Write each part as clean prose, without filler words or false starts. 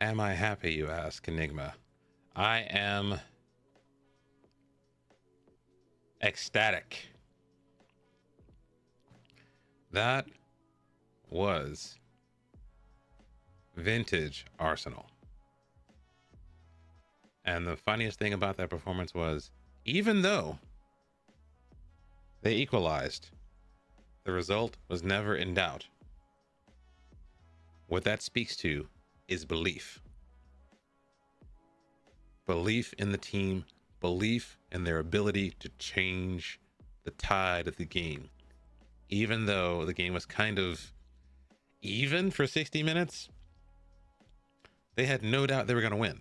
Am I happy, you ask, Enigma? I am ecstatic. That was vintage Arsenal. And the funniest thing about that performance was, even though they equalized, the result was never in doubt. What that speaks to is belief. Belief in the team, belief in their ability to change the tide of the game. Even though the game was kind of even for 60 minutes, they had no doubt they were going to win,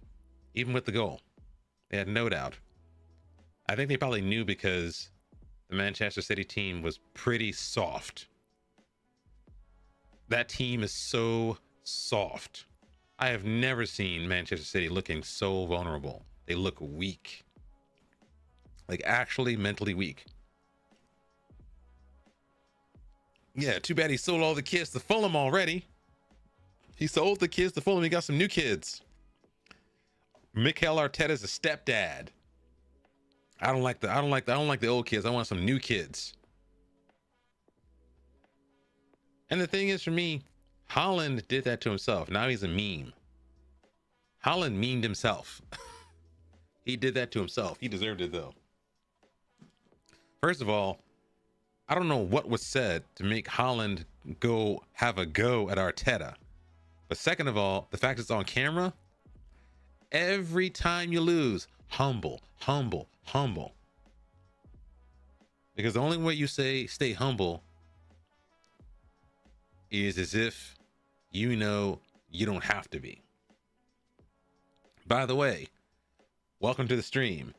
even with the goal. They had no doubt. I think they probably knew because the Manchester City team was pretty soft. That team is so soft. I have never seen Manchester City looking so vulnerable. They look weak. Like actually mentally weak. Yeah, too bad he sold all the kids to Fulham already. He sold the kids to Fulham. He got some new kids. Mikel Arteta's a stepdad. I don't like the old kids. I want some new kids. And the thing is, for me, Haaland did that to himself. Now he's a meme. Haaland memed himself. He did that to himself. He deserved it, though. First of all, I don't know what was said to make Haaland go have a go at Arteta. But second of all, the fact it's on camera, every time you lose, humble, humble, humble. Because the only way you say stay humble is as if you know you don't have to be. By the way, welcome to the stream.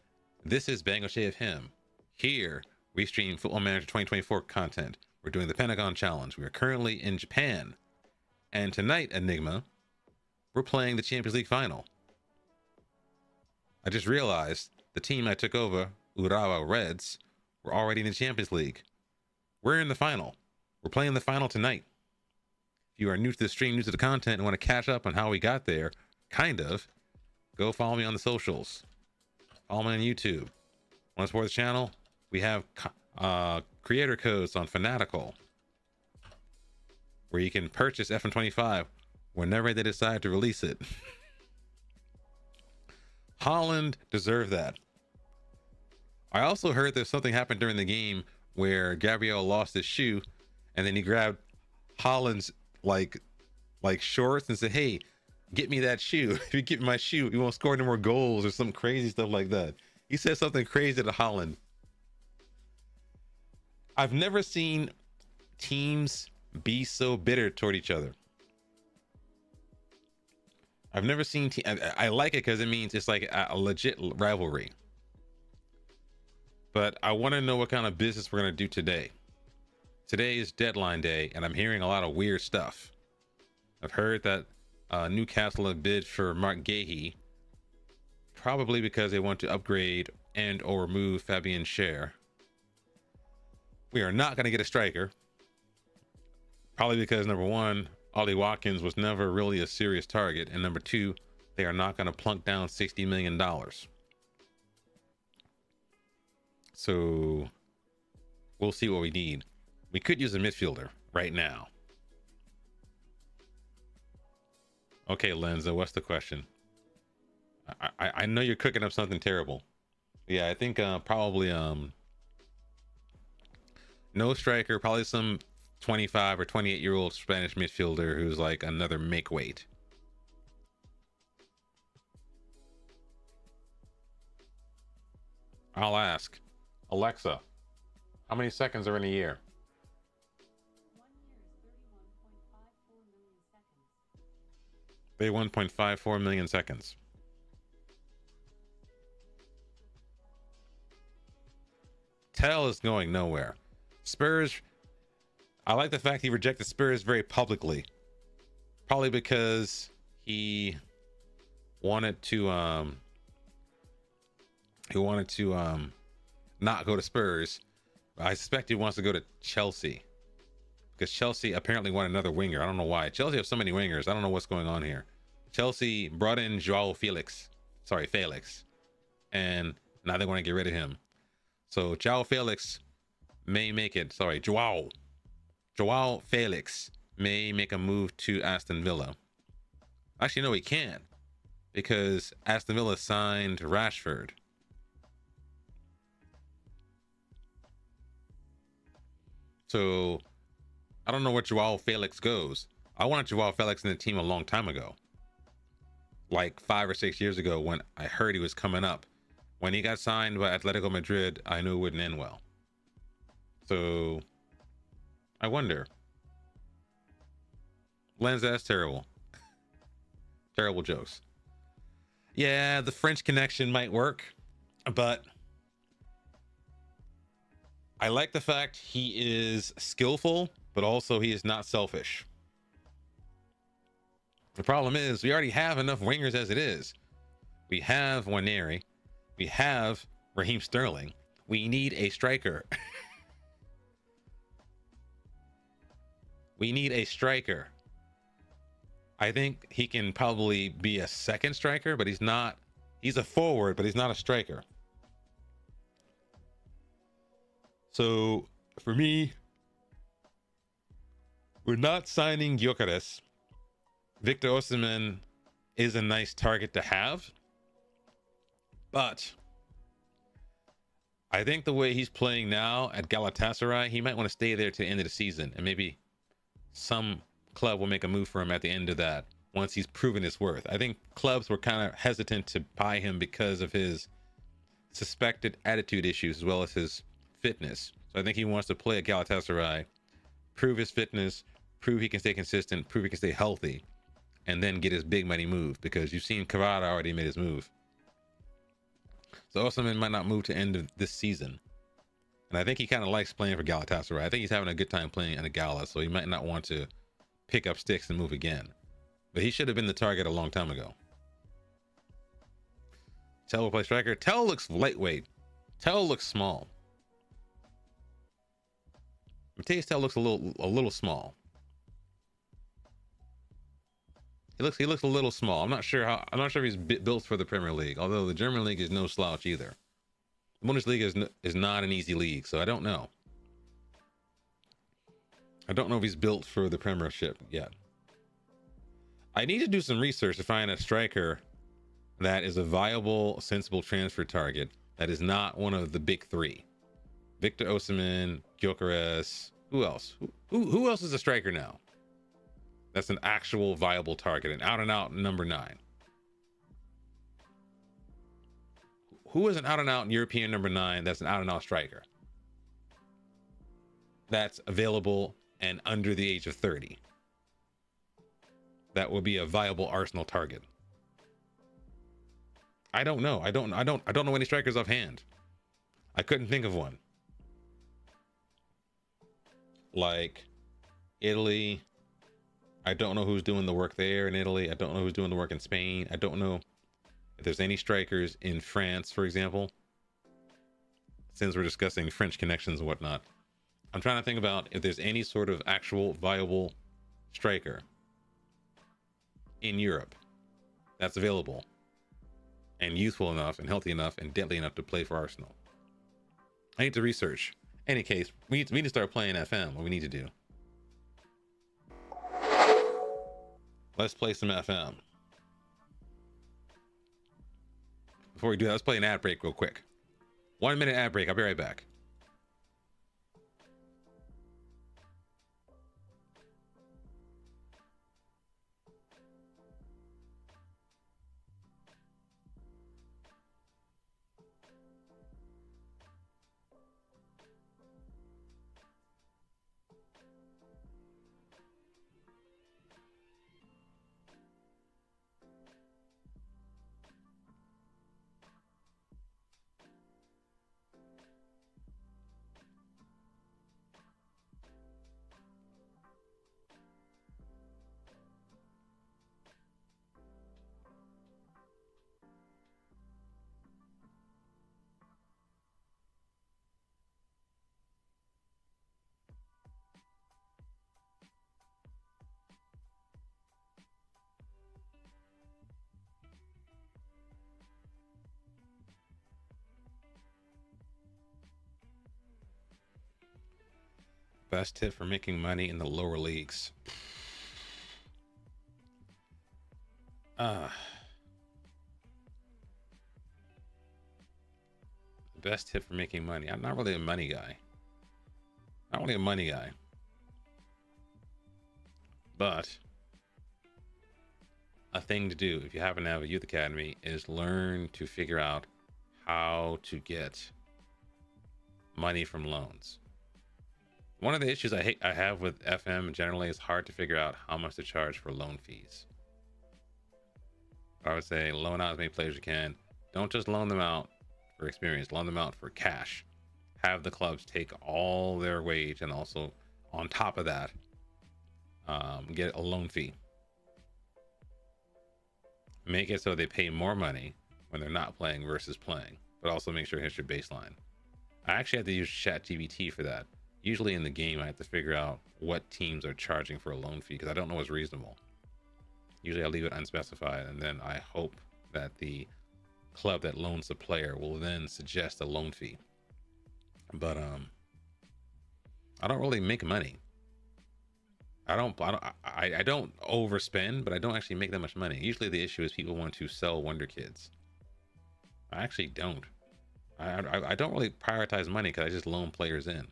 This is Bangoche of Him. Here, we stream Football Manager 2024 content. We're doing the Pentagon Challenge. We are currently in Japan. And tonight, Enigma, we're playing the Champions League final. I just realized the team I took over, Urawa Reds, were already in the Champions League. We're in the final. We're playing the final tonight. If you are new to the stream, new to the content, and want to catch up on how we got there, kind of, go follow me on the socials. Follow me on YouTube. Want to support the channel? We have creator codes on Fanatical, where you can purchase FM25 whenever they decide to release it. Haaland deserved that. I also heard there's something happened during the game where Gabriel lost his shoe, and then he grabbed Haaland's like shorts and said, "Hey, get me that shoe. If you get me my shoe, you won't score any more goals," or some crazy stuff like that. He said something crazy to Haaland. I've never seen teams be so bitter toward each other. I've never seen I like it because it means it's like a legit rivalry. But I want to know what kind of business we're going to do today. Today is deadline day, and I'm hearing a lot of weird stuff. I've heard that Newcastle have bid for Mark Gahey, probably because they want to upgrade and or remove Fabian Schär. We are not going to get a striker. Probably because, number one, Ollie Watkins was never really a serious target. And number two, they are not going to plunk down $60 million. So we'll see what we need. We could use a midfielder right now. Okay, Lenza, what's the question? I know you're cooking up something terrible. Yeah, I think probably no striker, probably some 25 or 28-year-old Spanish midfielder who's like another make weight. I'll ask. Alexa, how many seconds are in a year? 1 year is 31.54 million seconds. 31.54 million seconds. Tell is going nowhere. Spurs, I like the fact he rejected Spurs very publicly. Probably because he wanted to not go to Spurs. I suspect he wants to go to Chelsea, because Chelsea apparently want another winger. I don't know why. Chelsea have so many wingers. I don't know what's going on here. Chelsea brought in Joao Felix. Sorry, Felix. And now they want to get rid of him. So Joao Felix may make it. Sorry, Joao Felix may make a move to Aston Villa. Actually, no, he can't, because Aston Villa signed Rashford. So I don't know where Joao Felix goes. I wanted Joao Felix in the team a long time ago. Like 5 or 6 years ago, when I heard he was coming up. When he got signed by Atletico Madrid, I knew it wouldn't end well. So I wonder. Lens, that's terrible. Terrible jokes. Yeah, the French connection might work, but I like the fact he is skillful, but also he is not selfish. The problem is we already have enough wingers as it is. We have Waneri. We have Raheem Sterling. We need a striker. We need a striker. I think he can probably be a second striker, but he's not. He's a forward, but he's not a striker. So for me, we're not signing Gyökeres. Victor Osimhen is a nice target to have, but I think the way he's playing now at Galatasaray, he might want to stay there to the end of the season, and maybe some club will make a move for him at the end of that once he's proven his worth. I think clubs were kind of hesitant to buy him because of his suspected attitude issues as well as his fitness. So I think he wants to play at Galatasaray, prove his fitness, prove he can stay consistent, prove he can stay healthy, and then get his big money move, because you've seen Kvara already made his move. So Osimhen might not move to end of this season. And I think he kind of likes playing for Galatasaray. I think he's having a good time playing in a Gala, so he might not want to pick up sticks and move again. But he should have been the target a long time ago. Tell will play striker. Tell looks lightweight. Tell looks small. Mateus Tell looks a little small. He looks a little small. I'm not sure if he's built for the Premier League. Although the German league is no slouch either. The Bundesliga is not an easy league, so I don't know. I don't know if he's built for the Premiership yet. I need to do some research to find a striker that is a viable, sensible transfer target that is not one of the big three. Victor Osimhen, Gyökeres. Who else? Who else is a striker now? That's an actual viable target, an out-and-out number 9. Who is an out-and-out European number 9 that's an out-and-out striker? That's available and under the age of 30. That will be a viable Arsenal target. I don't know. I don't know any strikers offhand. I couldn't think of one. Like Italy, I don't know who's doing the work there in Italy. I don't know who's doing the work in Spain. I don't know if there's any strikers in France, for example. Since we're discussing French connections and whatnot, I'm trying to think about if there's any sort of actual viable striker in Europe that's available and youthful enough and healthy enough and deadly enough to play for Arsenal. I need to research. Any case, we need to start playing FM. What we need to do. Let's play some FM. Before we do that, let's play an ad break real quick. 1 minute ad break. I'll be right back. Best tip for making money in the lower leagues. The best tip for making money. I'm not really a money guy. Not really a money guy. But a thing to do if you happen to have a youth academy is learn to figure out how to get money from loans. One of the issues I have with FM generally is hard to figure out how much to charge for loan fees. I would say loan out as many players as you can. Don't just loan them out for experience, loan them out for cash. Have the clubs take all their wage, and also on top of that, get a loan fee. Make it so they pay more money when they're not playing versus playing, but also make sure it hits your baseline. I actually have to use ChatGPT for that. Usually in the game, I have to figure out what teams are charging for a loan fee because I don't know what's reasonable. Usually I leave it unspecified, and then I hope that the club that loans the player will then suggest a loan fee. But I don't really make money. I don't overspend, but I don't actually make that much money. Usually the issue is people want to sell Wonder Kids. I actually don't. I don't really prioritize money because I just loan players in.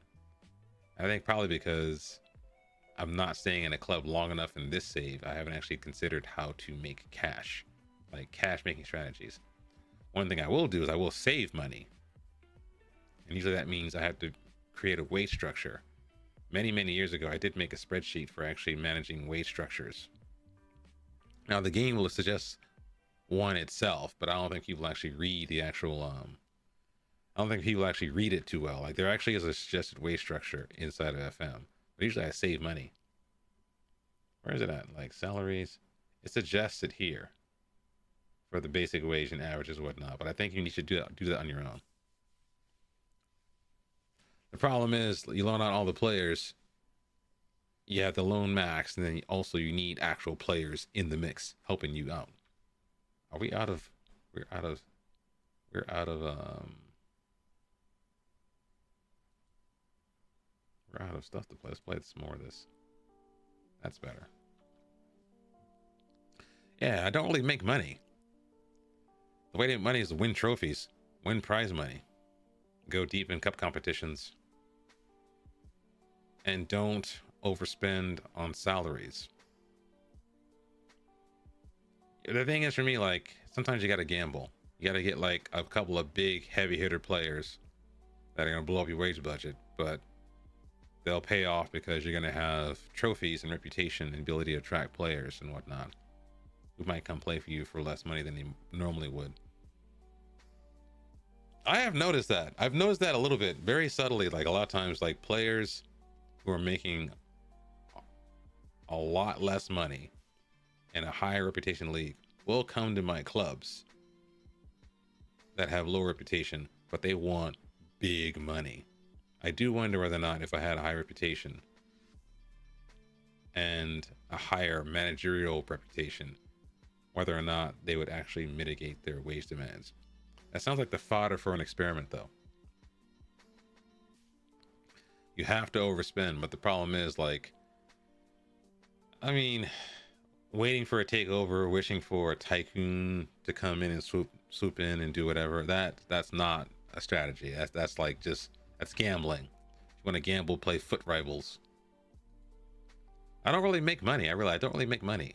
I think probably because I'm not staying in a club long enough in this save, I haven't actually considered how to make cash, like cash making strategies. One thing I will do is I will save money. And usually that means I have to create a wage structure. Many years ago, I did make a spreadsheet for actually managing wage structures. Now the game will suggest one itself, but I don't think people actually read the actual, I don't think people actually read it too well. Like there actually is a suggested wage structure inside of FM. But usually I save money. Where is it at? Like salaries. It suggests it here for the basic wage and averages and whatnot. But I think you need to do that on your own. The problem is you loan out all the players. You have the loan max, and then you need actual players in the mix helping you out. Are we out of? We're out of stuff to play. Let's play some more of this. That's better. Yeah, I don't really make money. The way to make money is to win trophies, win prize money, go deep in cup competitions, and don't overspend on salaries. The thing is, for me, like, sometimes you got to gamble. You got to get like a couple of big heavy hitter players that are going to blow up your wage budget, but they'll pay off because you're going to have trophies and reputation and ability to attract players and whatnot who might come play for you for less money than they normally would. I have noticed that. I've noticed that a little bit, very subtly. Like a lot of times, like players who are making a lot less money in a higher reputation league will come to my clubs that have low reputation, but they want big money. I do wonder whether or not if I had a high reputation and a higher managerial reputation, whether or not they would actually mitigate their wage demands. That sounds like the fodder for an experiment, though. You have to overspend, but the problem is, like, I mean, waiting for a takeover, wishing for a tycoon to come in and swoop in and do whatever, that's not a strategy. That's like just, that's gambling. If you want to gamble, play foot rivals. I don't really make money. I don't really make money.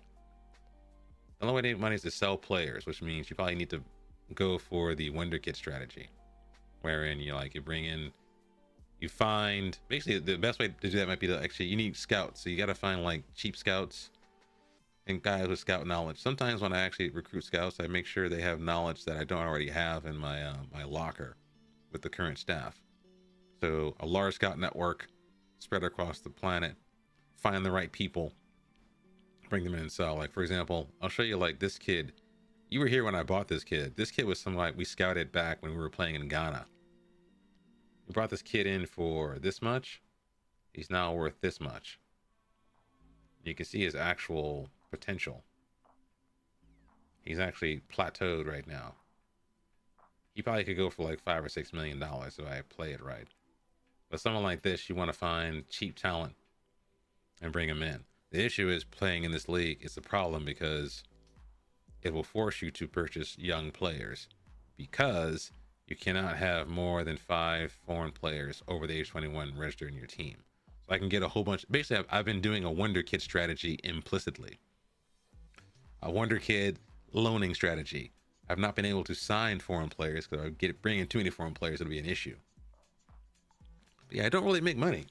The only way to make money is to sell players, which means you probably need to go for the Wonder Kid strategy, wherein you bring in, you find, basically the best way to do that might be to actually, you need scouts. So you got to find like cheap scouts and guys with scout knowledge. Sometimes when I actually recruit scouts, I make sure they have knowledge that I don't already have in my my locker with the current staff. So a large scout network spread across the planet, find the right people, bring them in and sell. Like, for example, I'll show you like this kid. You were here when I bought this kid. This kid was somebody we scouted back when we were playing in Ghana. We brought this kid in for this much. He's now worth this much. You can see his actual potential. He's actually plateaued right now. He probably could go for like $5 or $6 million if I play it right. But someone like this, you want to find cheap talent and bring them in. The issue is playing in this league is a problem because it will force you to purchase young players because you cannot have more than 5 foreign players over the age 21 registered in your team. So I can get a whole bunch. Basically, I've been doing a Wonder Kid strategy implicitly. A Wonder Kid loaning strategy. I've not been able to sign foreign players because I bring in too many foreign players, it'll be an issue. But yeah, I don't really make money.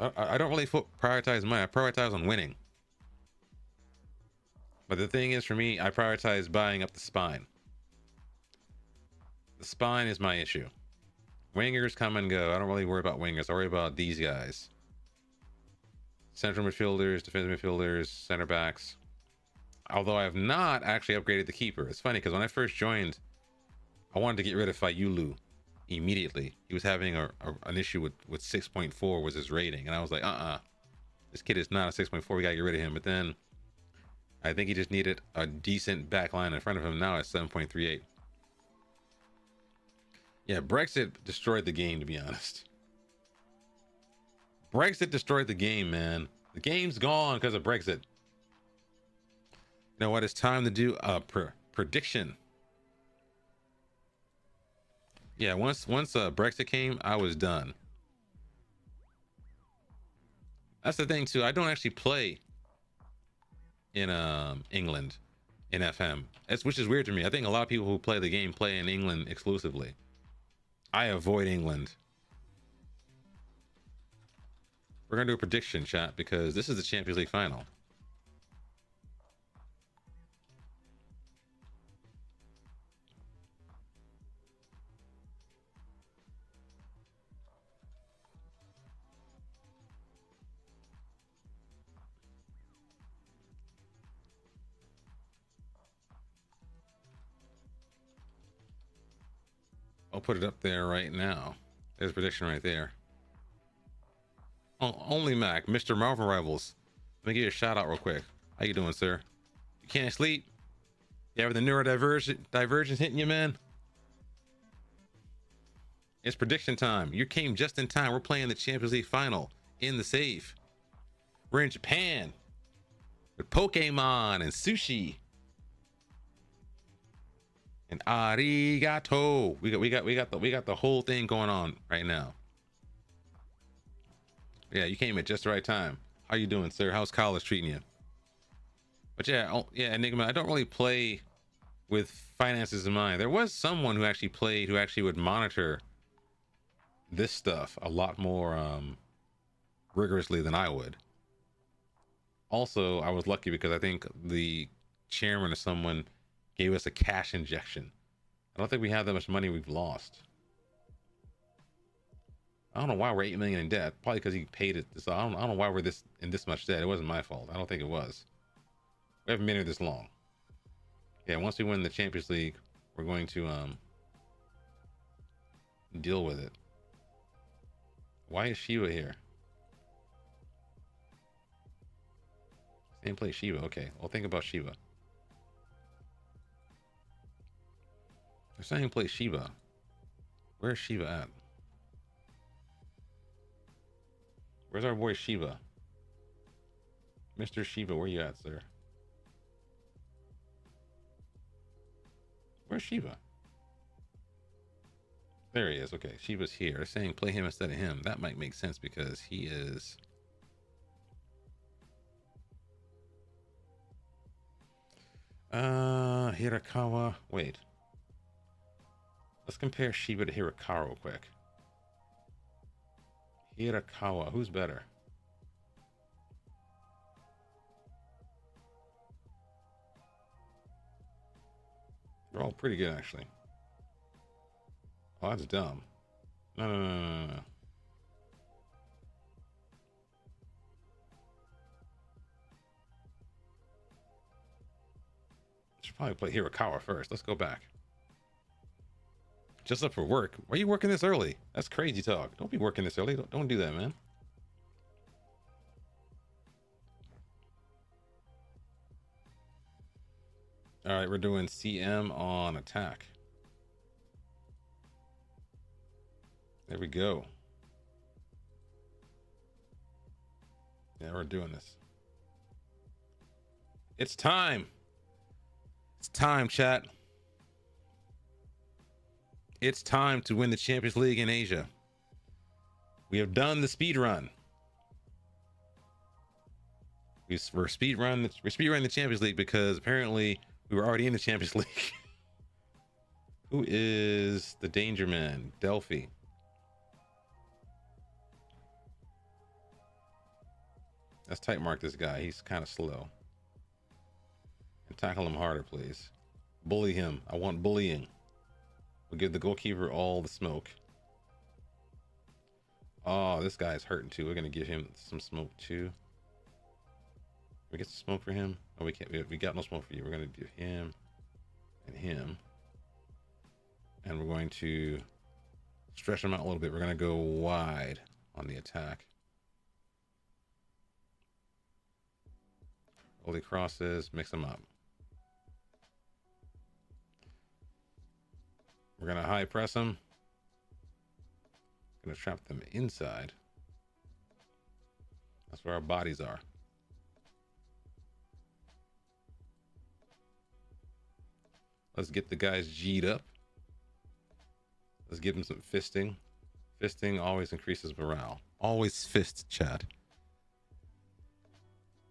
I don't really prioritize money. I prioritize on winning. But the thing is, for me, I prioritize buying up the spine. The spine is my issue. Wingers come and go. I don't really worry about wingers. I worry about these guys. Central midfielders, defensive midfielders, center backs. Although I have not actually upgraded the keeper. It's funny because when I first joined, I wanted to get rid of Fayulu immediately. He was having an issue with 6.4 was his rating. And I was like, this kid is not a 6.4. We got to get rid of him. But then I think he just needed a decent back line in front of him. Now it's 7.38. Yeah, Brexit destroyed the game, to be honest. Brexit destroyed the game, man. The game's gone because of Brexit. You know what? It's time to do a prediction. Yeah, once Brexit came, I was done. That's the thing too. I don't actually play in England in FM. Which is weird to me. I think a lot of people who play the game play in England exclusively. I avoid England. We're gonna do a prediction, chat, because this is the Champions League final. I'll put it up there right now. There's a prediction right there. Oh, only Mac, Mr. Marvel Rivals. Let me give you a shout out real quick. How you doing, sir? You can't sleep? You have the neurodivergence hitting you, man? It's prediction time. You came just in time. We're playing the Champions League final in the safe. We're in Japan with Pokemon and sushi and arigato. We got the whole thing going on right now. Yeah, you came at just the right time. How you doing, sir? How's college treating you? But yeah, yeah, Enigma, I don't really play with finances in mind. There was someone who actually played, who actually would monitor this stuff a lot more rigorously than I would. Also, I was lucky because I think the chairman or someone gave us a cash injection. I don't think we have that much money we've lost. I don't know why we're 8 million in debt. Probably because he paid it. So I don't know why we're in this much debt. It wasn't my fault. I don't think it was. We haven't been here this long. Yeah, once we win the Champions League, we're going to deal with it. Why is Shiva here? Same place, Shiva. Okay, I'll think about Shiva. The same place, Shiva. Where's Shiva at? Where's our boy Shiva? Mr. Shiva, where you at, sir? Where's Shiva? There he is. Okay, Shiva's here. They're saying play him instead of him. That might make sense because he is... Hirakawa. Wait. Let's compare Shiva to Hirakawa real quick. Hirakawa, who's better? They're all pretty good, actually. Oh, that's dumb. No. Should probably play Hirakawa first. Let's go back. Just up for work. Why are you working this early? That's crazy talk. Don't be working this early. Don't do that, man. All right, we're doing CM on attack. There we go. Yeah, we're doing this. It's time. It's time, chat. It's time to win the Champions League in Asia. We have done the speed run. We're speed running the Champions League because apparently we were already in the Champions League. Who is the danger man? Delphi. Let's type mark this guy. He's kind of slow. And tackle him harder, please. Bully him. I want bullying. We'll give the goalkeeper all the smoke. Oh, this guy's hurting too. We're gonna give him some smoke too. We get some smoke for him. Oh, we can't. We got no smoke for you. We're gonna do him and him, and we're going to stretch them out a little bit. We're gonna go wide on the attack. Holy crosses, mix them up. We're gonna high press them. Gonna trap them inside. That's where our bodies are. Let's get the guys G'd up. Let's give them some fisting. Fisting always increases morale. Always fist, chat.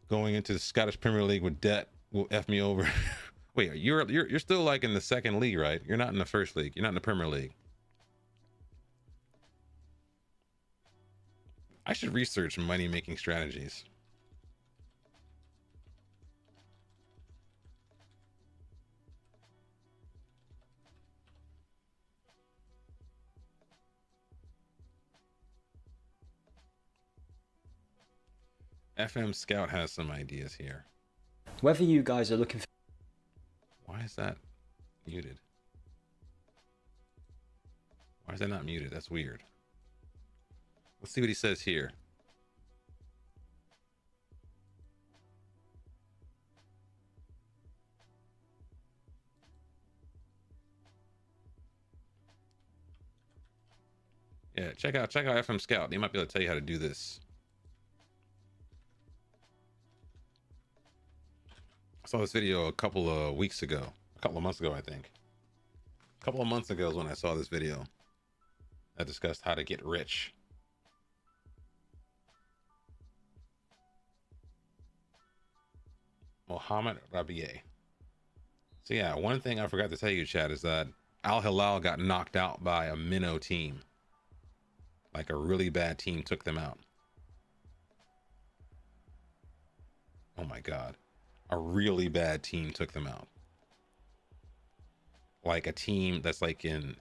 Going into the Scottish Premier League with debt will F me over. Wait, you're still like in the second league, right? You're not in the first league. You're not in the Premier League. I should research money-making strategies. FM Scout has some ideas here. Whether you guys are looking for... Why is that muted? Why is that not muted? That's weird. Let's see what he says here. Yeah, check out FM Scout. He might be able to tell you how to do this. I saw this video a couple of months ago, I think. A couple of months ago is when I saw this video that discussed how to get rich. Mohammed Rabier. So yeah, one thing I forgot to tell you, Chad, is that Al Hilal got knocked out by a minnow team. Like a really bad team took them out. Oh my God. A really bad team took them out. Like a team that's like in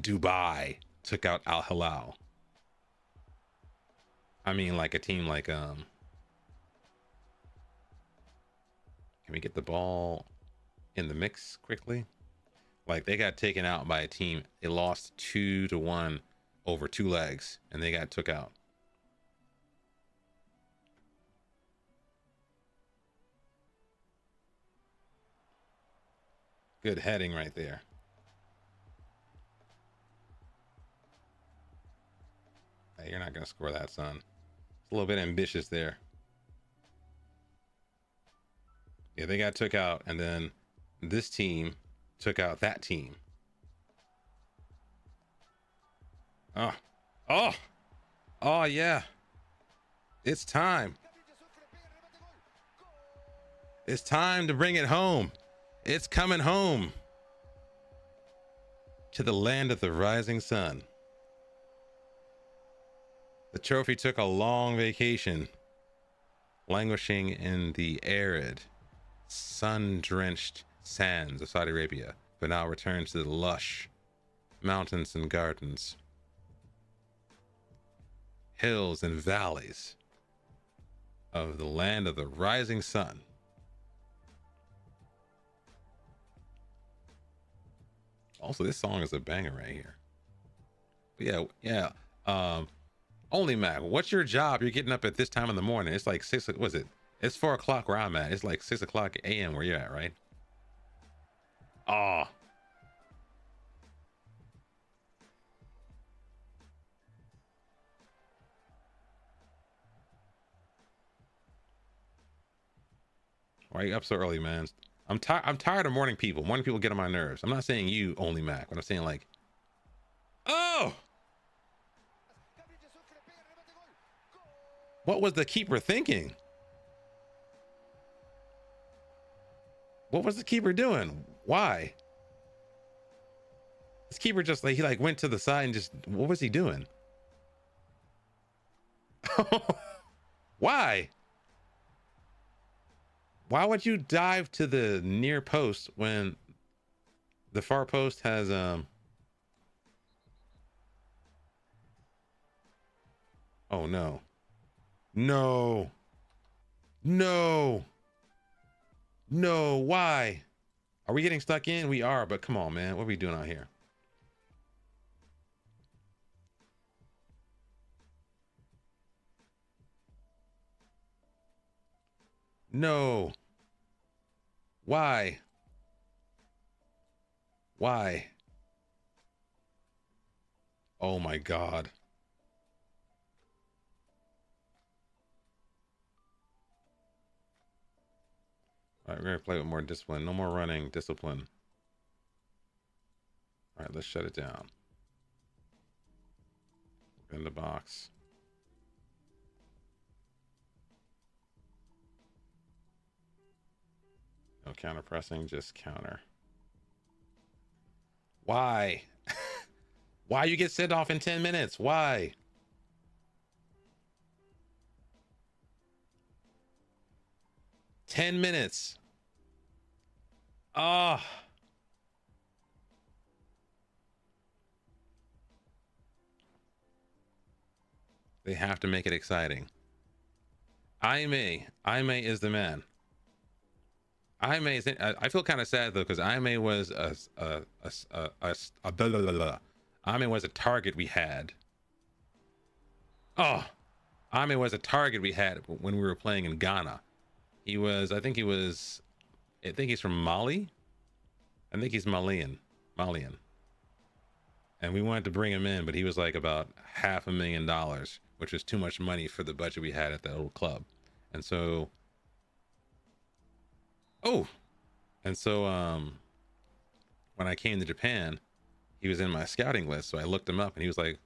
Dubai took out Al Hilal. I mean, like a team like can we get the ball in the mix quickly? Like they got taken out by a team. They lost 2-1 over 2 legs, and they got took out. Good heading right there. Hey, you're not gonna score that, son. It's a little bit ambitious there. Yeah, they got took out, and then this team took out that team. Oh yeah. It's time. It's time to bring it home. It's coming home to the land of the rising sun. The trophy took a long vacation, languishing in the arid, sun-drenched sands of Saudi Arabia, but now returns to the lush mountains and gardens, hills and valleys of the land of the rising sun. Also, this song is a banger right here. But yeah. Only Mac, what's your job? You're getting up at this time in the morning. It's like 6. Was it? It's 4 o'clock where I'm at. It's like 6 o'clock a.m. where you're at, right? Oh. Why are you up so early, man? I'm tired of morning people. Morning people get on my nerves. I'm not saying you only, Mac, but I'm saying like, oh, what was the keeper thinking? What was the keeper doing? Why? This keeper just like, he like went to the side and just, what was he doing? Why? Why would you dive to the near post when the far post has oh no. No. No. No, why? Are we getting stuck in? We are, but come on, man. What are we doing out here? No. Why? Why? Oh my God. All right, we're gonna play with more discipline. No more running, discipline. All right, let's shut it down. In the box. No counter pressing, just counter. Why? Why you get sent off in 10 minutes? Why? Ten minutes. Ah. Oh. They have to make it exciting. Ime is the man. Ime is. I feel kind of sad though because Ime was Ime was a target we had. Oh, Ime was a target we had when we were playing in Ghana. He was. I think he's from Mali. I think he's Malian. And we wanted to bring him in, but he was like about $500,000, which was too much money for the budget we had at that little club. And so, when I came to Japan, he was in my scouting list. So I looked him up and he was like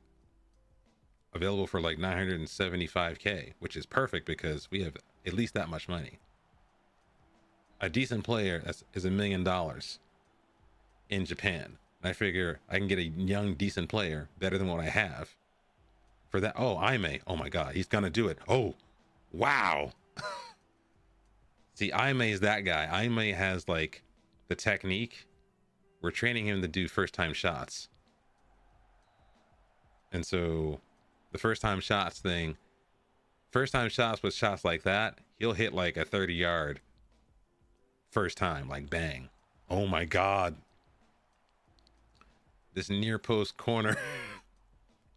available for like 975K, which is perfect because we have at least that much money. A decent player is $1 million in Japan. And I figure I can get a young, decent player better than what I have for that. Oh, Ime. Oh my God, he's gonna do it. Oh, wow. See, Ime is that guy. Ime has like the technique. We're training him to do first time shots. And so the first time shots with shots like that, he'll hit like a 30-yard first time, like bang. Oh my God. This near post corner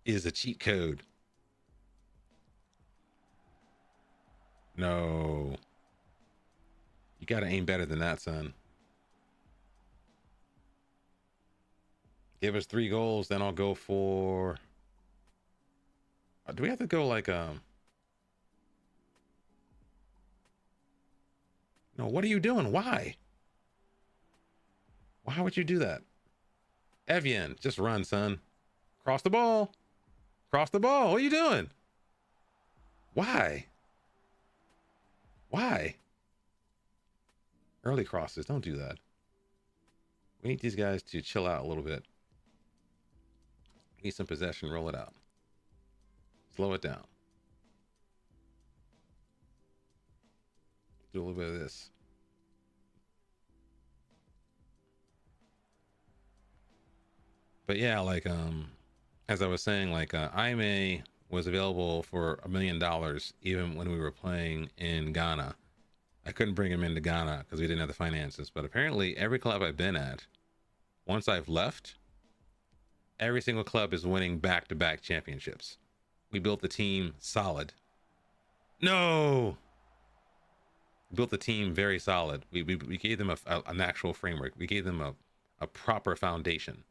is a cheat code. No. You gotta aim better than that, son. Give us 3 goals, then I'll go for... do we have to go like... No, what are you doing? Why? Why would you do that? Evian, just run, son. Cross the ball. Cross the ball. What are you doing? Why? Why? Early crosses, don't do that. We need these guys to chill out a little bit. Need some possession, roll it out. Slow it down. Do a little bit of this. But yeah, like as I was saying, like Ime was available for $1 million even when we were playing in Ghana. I couldn't bring him into Ghana because we didn't have the finances. But apparently every club I've been at, once I've left, every single club is winning back-to-back championships. We built the team solid. No! We built the team very solid. We gave them an actual framework. We gave them a proper foundation.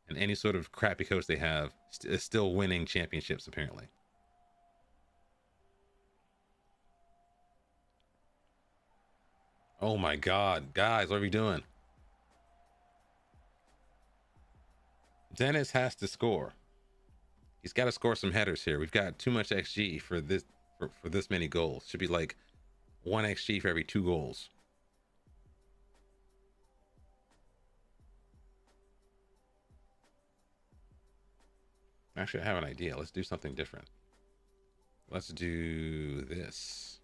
And any sort of crappy coach they have is still winning championships, apparently. Oh my God, guys, what are we doing? Dennis has to score. He's got to score some headers here. We've got too much XG for this for this many goals. Should be like 1 XG for every 2 goals. Actually, I have an idea. Let's do something different. Let's do this.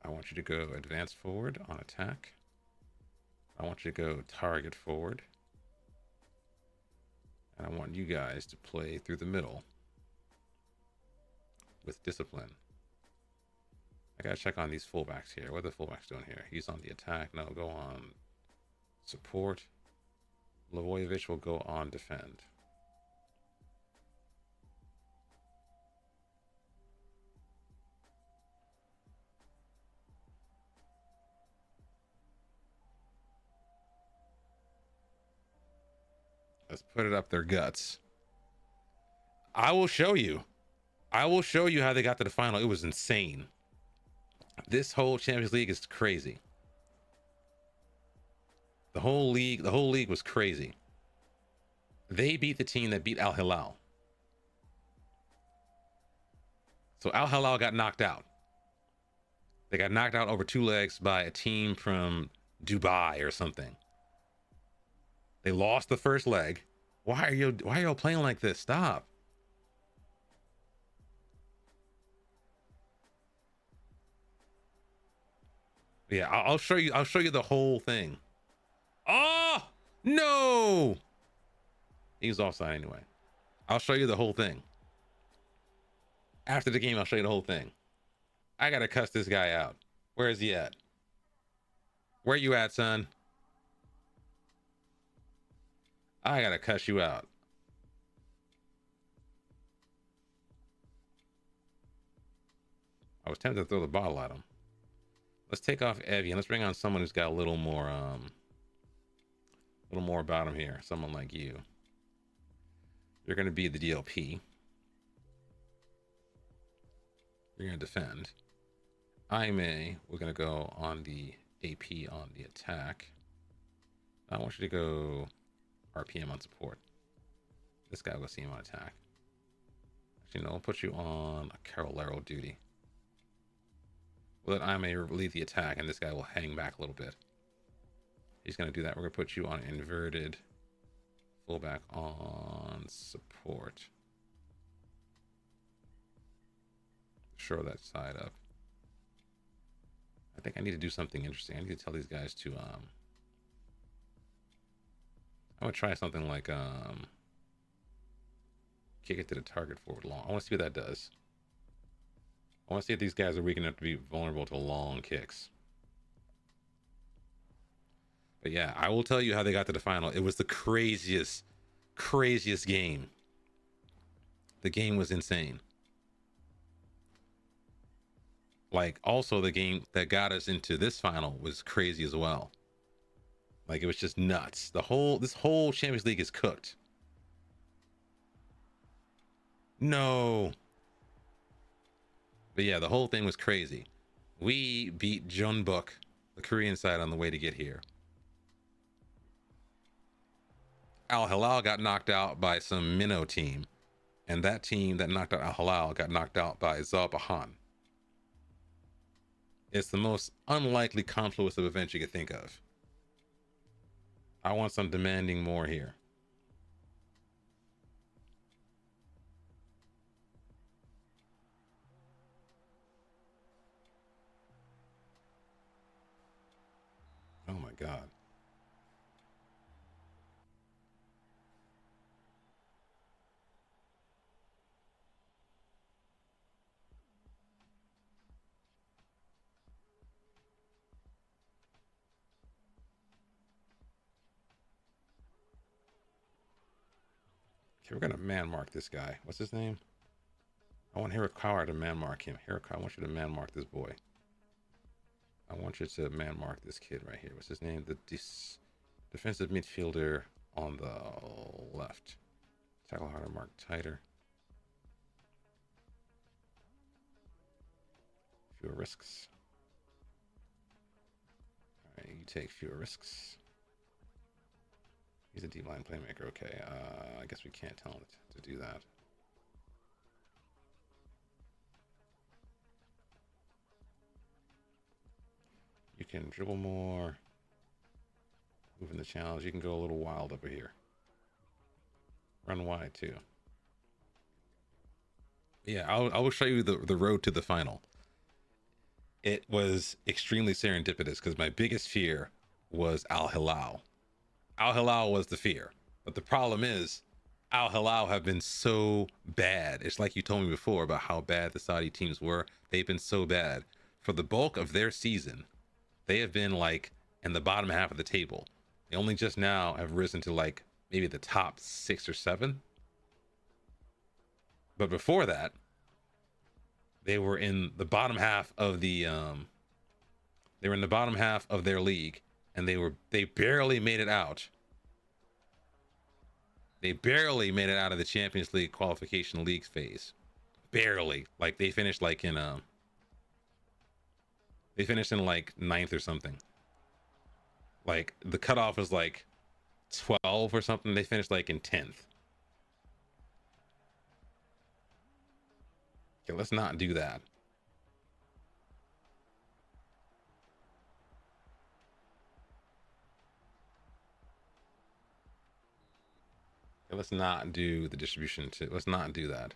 I want you to go advance forward on attack. I want you to go target forward. And I want you guys to play through the middle with discipline. I gotta check on these fullbacks here. What are the fullbacks doing here? He's on the attack. No, go on support. Lavojevic will go on defend. Let's put it up their guts. I will show you. I will show you how they got to the final. It was insane. This whole Champions League is crazy. The whole league was crazy. They beat the team that beat Al Hilal. So Al Hilal got knocked out. They got knocked out over 2 legs by a team from Dubai or something. They lost the first leg. Why are y'all playing like this? Stop. Yeah, I'll show you. I'll show you the whole thing. Oh no! He was offside anyway. I'll show you the whole thing. After the game, I'll show you the whole thing. I gotta cuss this guy out. Where is he at? Where you at, son? I gotta cuss you out. I was tempted to throw the bottle at him. Let's take off Evie and let's bring on someone who's got a little more about him here. Someone like you. You're gonna be the DLP. You're gonna defend. We're gonna go on the AP on the attack. I want you to go RPM on support. This guy will go CM on attack. Actually, no, I'll put you on a Carolero duty. We'll let Aime lead the attack, and this guy will hang back a little bit. He's going to do that. We're going to put you on inverted fullback on support. Shore that side up. I think I need to do something interesting. I need to tell these guys to I would try something like kick it to the target forward long. I want to see what that does. I want to see if these guys are weak enough to be vulnerable to long kicks. But yeah, I will tell you how they got to the final. It was the craziest game. The game was insane. Like, also the game that got us into this final was crazy as well. Like, it was just nuts. This whole Champions League is cooked. No. But yeah, the whole thing was crazy. We beat Jeonbuk, the Korean side, on the way to get here. Al Hilal got knocked out by some minnow team. And that team that knocked out Al Hilal got knocked out by Zabahan. It's the most unlikely confluence of events you could think of. I want some demanding more here. Oh my God. Okay, we're gonna man mark this guy. What's his name? I want Hirakawa to man mark him. Hirakawa, I want you to man mark this boy. I want you to man mark this kid right here. What's his name? The defensive midfielder on the left. Tackle harder, mark tighter. fewer risks. All right, you take fewer risks. He's a deep line playmaker. Okay, I guess we can't tell him to do that. You can dribble more. Moving the challenge. You can go a little wild over here. Run wide too. Yeah, I will show you the road to the final. It was extremely serendipitous because my biggest fear was Al Hilal. Al Hilal was the fear, but the problem is Al Hilal have been so bad. It's like you told me before about how bad the Saudi teams were. They've been so bad for the bulk of their season. They have been like in the bottom half of the table. They only just now have risen to like maybe the top 6 or 7. But before that, they were in the bottom half of the they were in the bottom half of their league, and they barely made it out. They barely made it out of the Champions League qualification league phase. Barely. Like they finished like in they finished in like 9th or something. Like the cutoff was like 12 or something. They finished like in 10th. Okay, let's not do that. Okay, let's not do the distribution to. Let's not do that.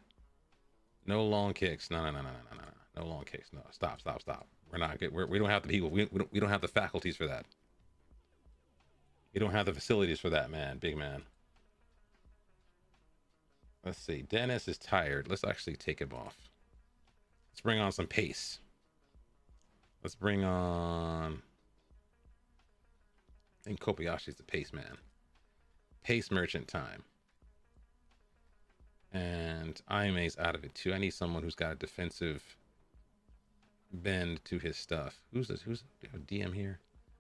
No long kicks. No. No long kicks. No. Stop. We're not good. We don't have the people. We don't have the faculties for that. We don't have the facilities for that, man. Big man. Let's see. Dennis is tired. Let's actually take him off. Let's bring on some pace. Let's bring on. I think Kobayashi's the pace man. Pace merchant time. And Aime's out of it too. I need someone who's got a defensive bend to his stuff. Who's this? Who's DM here?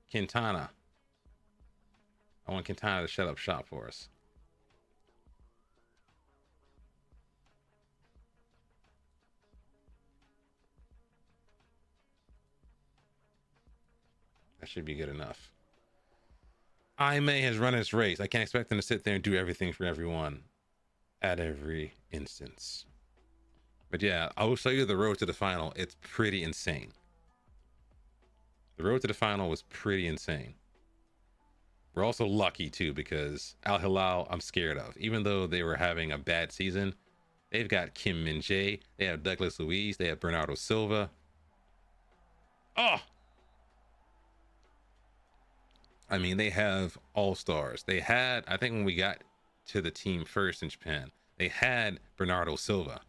Quintana. I want Quintana to shut up shop for us. That should be good enough. Aime has run its race. I can't expect him to sit there and do everything for everyone at every instance. But yeah, I will show you the road to the final. It's pretty insane. The road to the final was pretty insane. We're also lucky too because Al Hilal I'm scared of. Even though they were having a bad season, they've got Kim Min Jae, they have Douglas Luiz, they have Bernardo Silva. Oh! I mean, they have all-stars. They had, I think when we got to the team first in Japan, they had Bernardo Silva.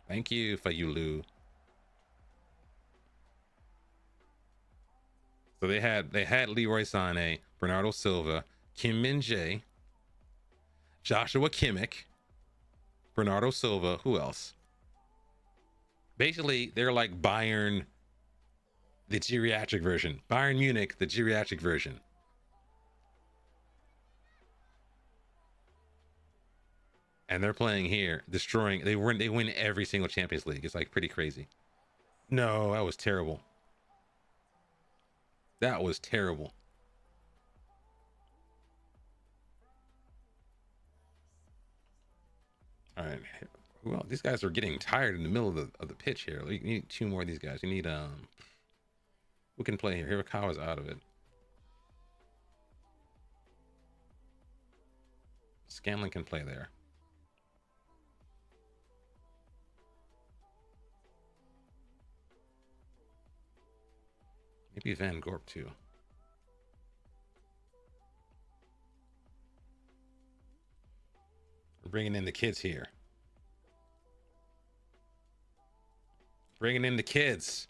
Thank you, Fayulu. So they had Leroy Sané, Bernardo Silva, Kim Min Jae, Joshua Kimmich, Bernardo Silva. Who else? Basically, they're like Bayern, the geriatric version. Bayern Munich, the geriatric version. And they're playing here, destroying. They win every single Champions League. It's like pretty crazy. No, that was terrible. That was terrible. All right. Well, these guys are getting tired in the middle of the pitch here. You need 2 more of these guys. You need who can play here? Hirakawa's out of it. Scanlon can play there. Maybe Van Gorp too. We're bringing in the kids here. Bringing in the kids.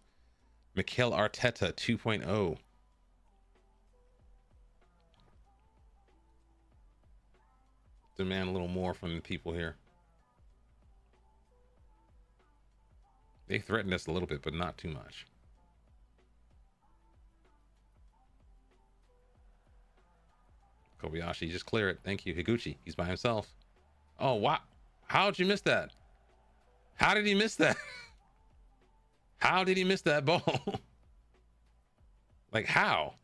Mikel Arteta 2.0. Demand a little more from the people here. They threatened us a little bit, but not too much. Kobayashi, just clear it. Thank you. Higuchi, he's by himself. Oh, wow. How'd you miss that? How did he miss that? How did he miss that ball? Like, how?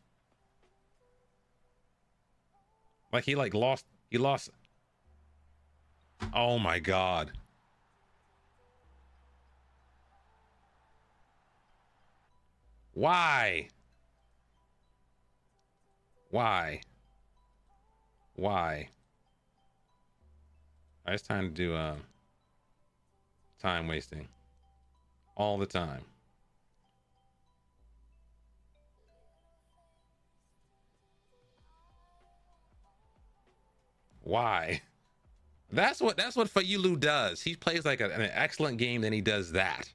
Like, he lost. Oh my God. Why? Why? Why? It's time to do time wasting all the time. Why? That's what Fayulu does. He plays like an excellent game, then he does that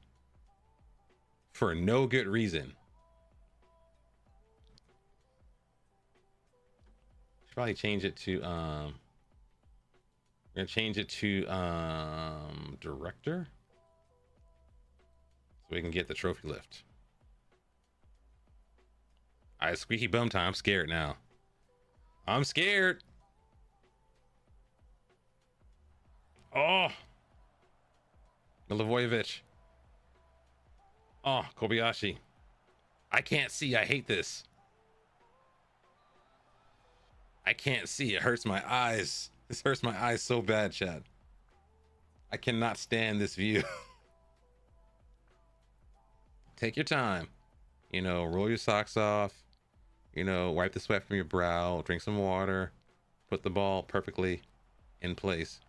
for no good reason. Should probably change it to we're gonna change it to director so we can get the trophy lift. All right, squeaky bum time. I'm scared now. I'm scared. Oh, Milivojevic. Oh, Kobayashi. I can't see. I hate this. I can't see. It hurts my eyes. This hurts my eyes so bad, Chad. I cannot stand this view. Take your time. You know, roll your socks off. You know, wipe the sweat from your brow. Drink some water. Put the ball perfectly in place.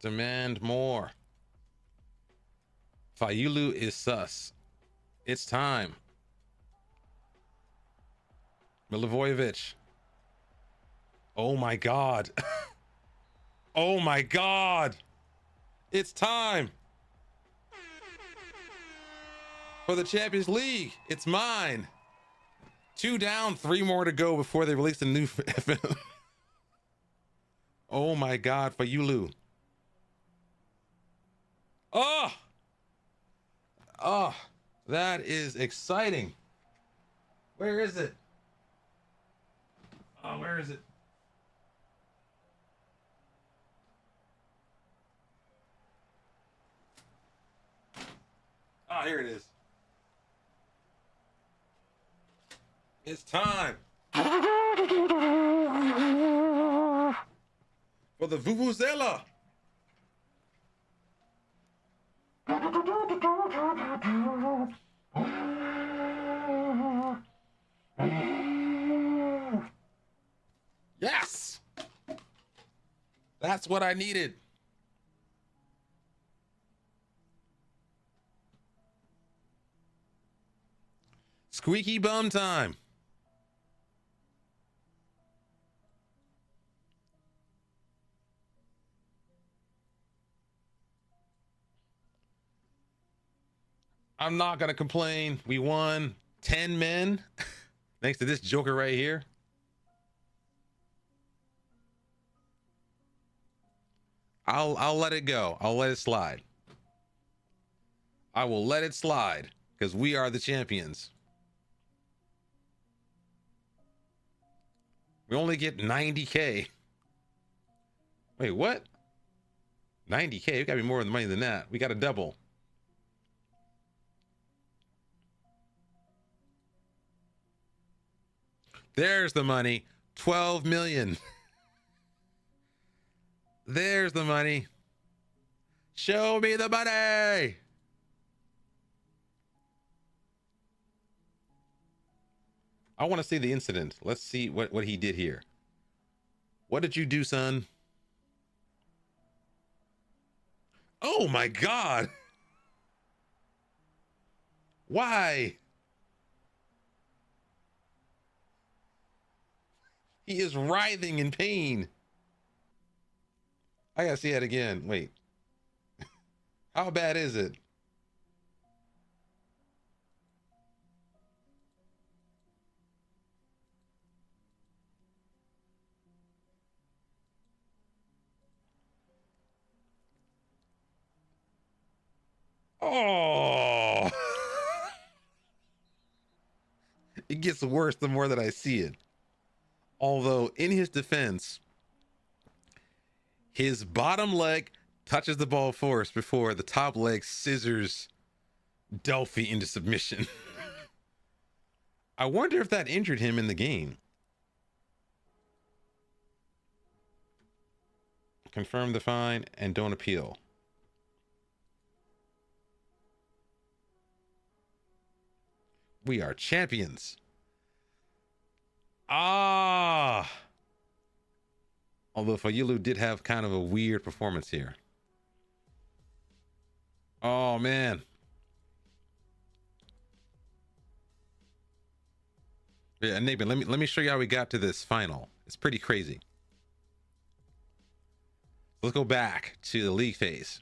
Demand more. Fayulu is sus. It's time. Milivojevic. Oh my God. Oh my God. It's time. For the Champions League. It's mine. 2 down, 3 more to go before they release a new FM. Oh my God, Fayulu. Oh, oh, that is exciting. Where is it? Oh, where is it? Oh, here it is. It's time for the Vuvuzela. Yes, that's what I needed. Squeaky bum time. I'm not gonna complain. We won 10 men thanks to this joker right here. I'll let it go. I'll let it slide. I will let it slide because we are the champions. We only get 90K. Wait, what? 90K? We gotta be more money than that. We gotta double. There's the money. 12 million. There's the money. Show me the money. I want to see the incident. Let's see what he did here. What did you do, son? Oh my God. Why? He is writhing in pain. I gotta see that again. Wait. How bad is it? Oh. It gets worse the more that I see it. Although, in his defense, his bottom leg touches the ball first before the top leg scissors Delphi into submission. I wonder if that injured him in the game. Confirm the fine and don't appeal. We are champions. Ah. Although Fayulu did have kind of a weird performance here. Oh man. Yeah, Nathan, let me show you how we got to this final. It's pretty crazy. Let's go back to the league phase.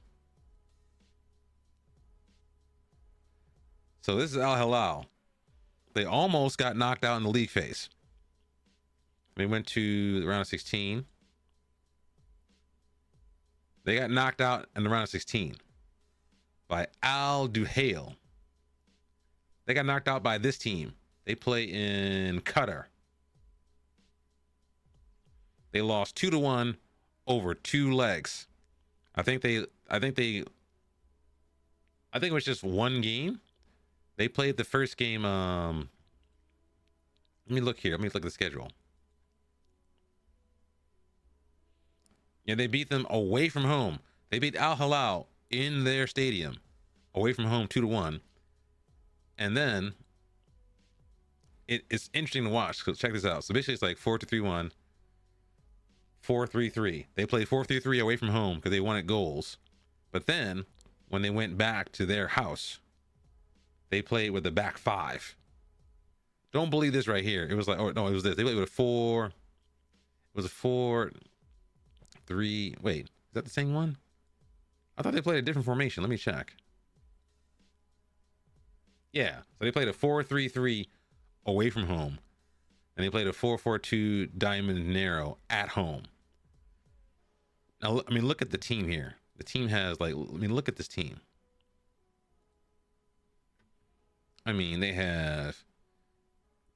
So this is Al Hilal. They almost got knocked out in the league phase. They went to the round of 16. They got knocked out in the round of 16 by Al Duhail. They got knocked out by this team. They play in Qatar. They lost 2-1 over 2 legs. I think it was just one game. They played the first game. Let me look here. Let me look at the schedule. Yeah, they beat them away from home. They beat Al Hilal in their stadium, away from home, 2-1. And then it's interesting to watch. So check this out. So basically, it's like 4-3-1, 4-3-3. They played 4-3-3 away from home because they wanted goals. But then when they went back to their house, they played with the back 5. Don't believe this right here. It was like, oh no, it was this. They played with a 4. It was a 4-3. Wait, is that the same one? I thought they played a different formation. Let me check. Yeah, so they played a 4-3-3 away from home, and they played a 4-4-2 diamond narrow at home. Now, I mean, look at the team here. The team has look at this team. I mean, they have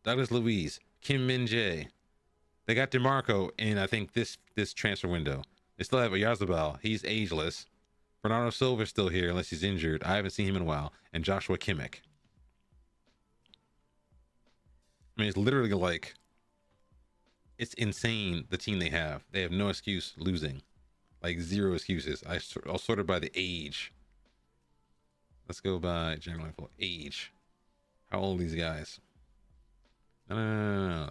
Douglas Luiz, Kim Min Jae. They got DeMarco in, I think, this transfer window. They still have Oyarzabal. He's ageless. Bernardo Silva's still here unless he's injured. I haven't seen him in a while. And Joshua Kimmich. I mean, it's literally like, it's insane, the team they have. They have no excuse losing. Like, 0 excuses. I'll sort it by the age. Let's go by general info. Age. How old are these guys? No.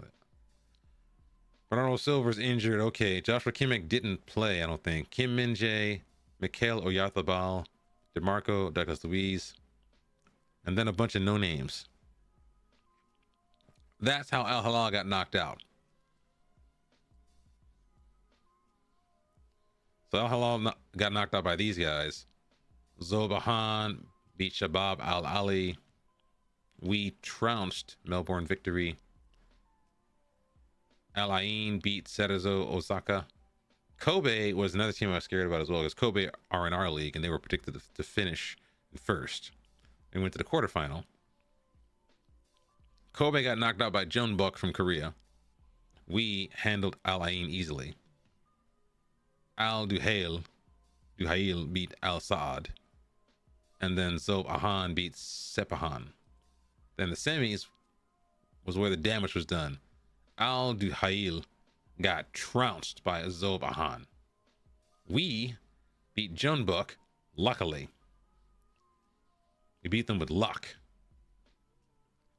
Bernardo Silva's injured. Okay. Joshua Kimmich didn't play, I don't think. Kim Min Jae, Mikhail Oyarzabal, DeMarco, Douglas Luiz, and then a bunch of no names. That's how Al Hilal got knocked out. So Al Hilal got knocked out by these guys. Zobahan beat Shabab Al Ali. We trounced Melbourne Victory. Al Ain beat Cerezo Osaka. Kobe was another team I was scared about as well, because Kobe are in our league and they were predicted to finish first. They went to the quarterfinal. Kobe got knocked out by Jeonbuk from Korea. We handled Al Ain easily. Al Duhail beat Al Saad. And then Zob Ahan beat Sepahan. Then the semis was where the damage was done. Al Duhail got trounced by Zob Ahan. We beat Jeonbuk, luckily. We beat them with luck.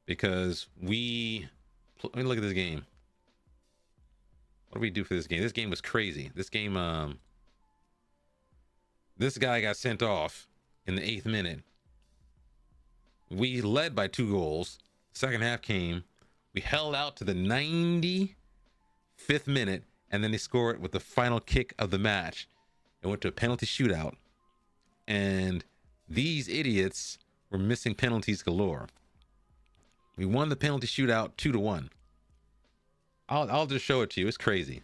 Because let me look at this game. What do we do for this game? This game was crazy. This game, this guy got sent off in the 8th minute. We led by 2 goals. Second half came. We held out to the 95th minute, and then they scored with the final kick of the match. It went to a penalty shootout, and these idiots were missing penalties galore. We won the penalty shootout 2-1. I'll just show it to you. It's crazy.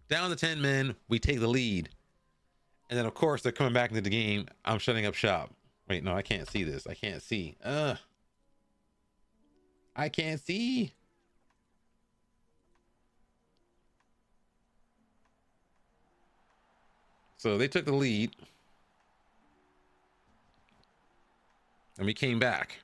Down to 10 men, we take the lead. And then, of course, they're coming back into the game. I'm shutting up shop. Wait, no, I can't see this. I can't see. I can't see. So they took the lead. And we came back.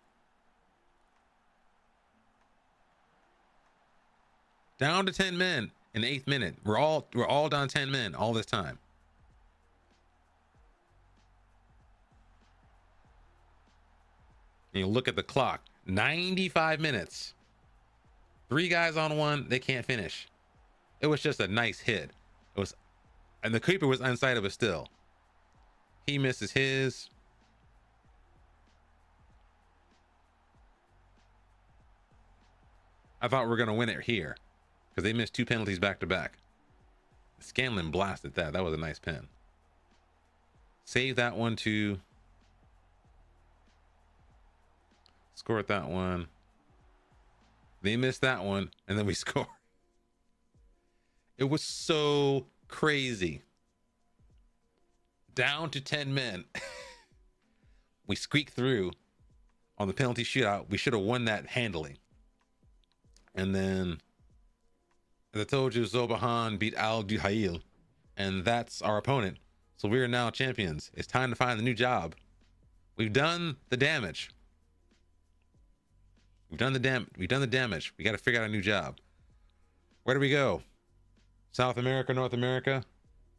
Down to 10 men in the 8th minute. We're all down 10 men all this time. And you look at the clock. 95 minutes. 3 guys on one, they can't finish. It was just a nice hit. It was, and the keeper was inside of it still. He misses his. I thought we were gonna win it here because they missed 2 penalties back to back. Scanlon blasted that. That was a nice pin. Save that one too. Scored that one. They missed that one, and then we scored. It was so crazy. Down to 10 men. We squeaked through on the penalty shootout. We should have won that handily. And then, as I told you, Zobahan beat Al Duhail, and that's our opponent. So we are now champions. It's time to find a new job. We've done the damage. We've done the damage. We got to figure out a new job. Where do we go? South America, North America?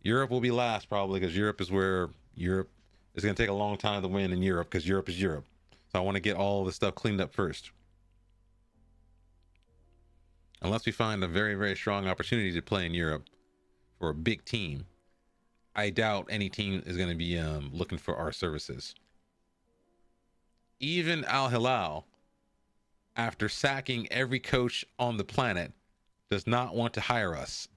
Europe will be last probably, because Europe is where Europe is going to take a long time to win in Europe, because Europe is Europe. So I want to get all the stuff cleaned up first. Unless we find a very, very strong opportunity to play in Europe for a big team, I doubt any team is going to be looking for our services. Even Al Hilal, after sacking every coach on the planet, does not want to hire us.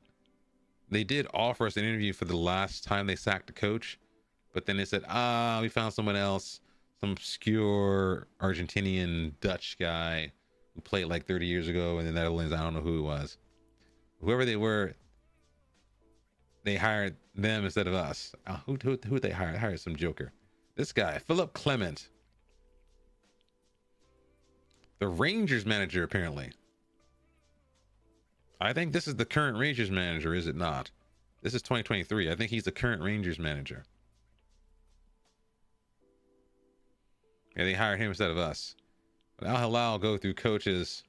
They did offer us an interview for the last time they sacked a coach, but then they said, we found someone else, some obscure Argentinian Dutch guy who played like 30 years ago in the Netherlands. I don't know who it was. Whoever they were, they hired them instead of us. Who they hired? They hired some joker. This guy, Philip Clement. The Rangers manager, apparently. I think this is the current Rangers manager, is it not? This is 2023. I think he's the current Rangers manager. Yeah, they hired him instead of us. But Al Hilal go through coaches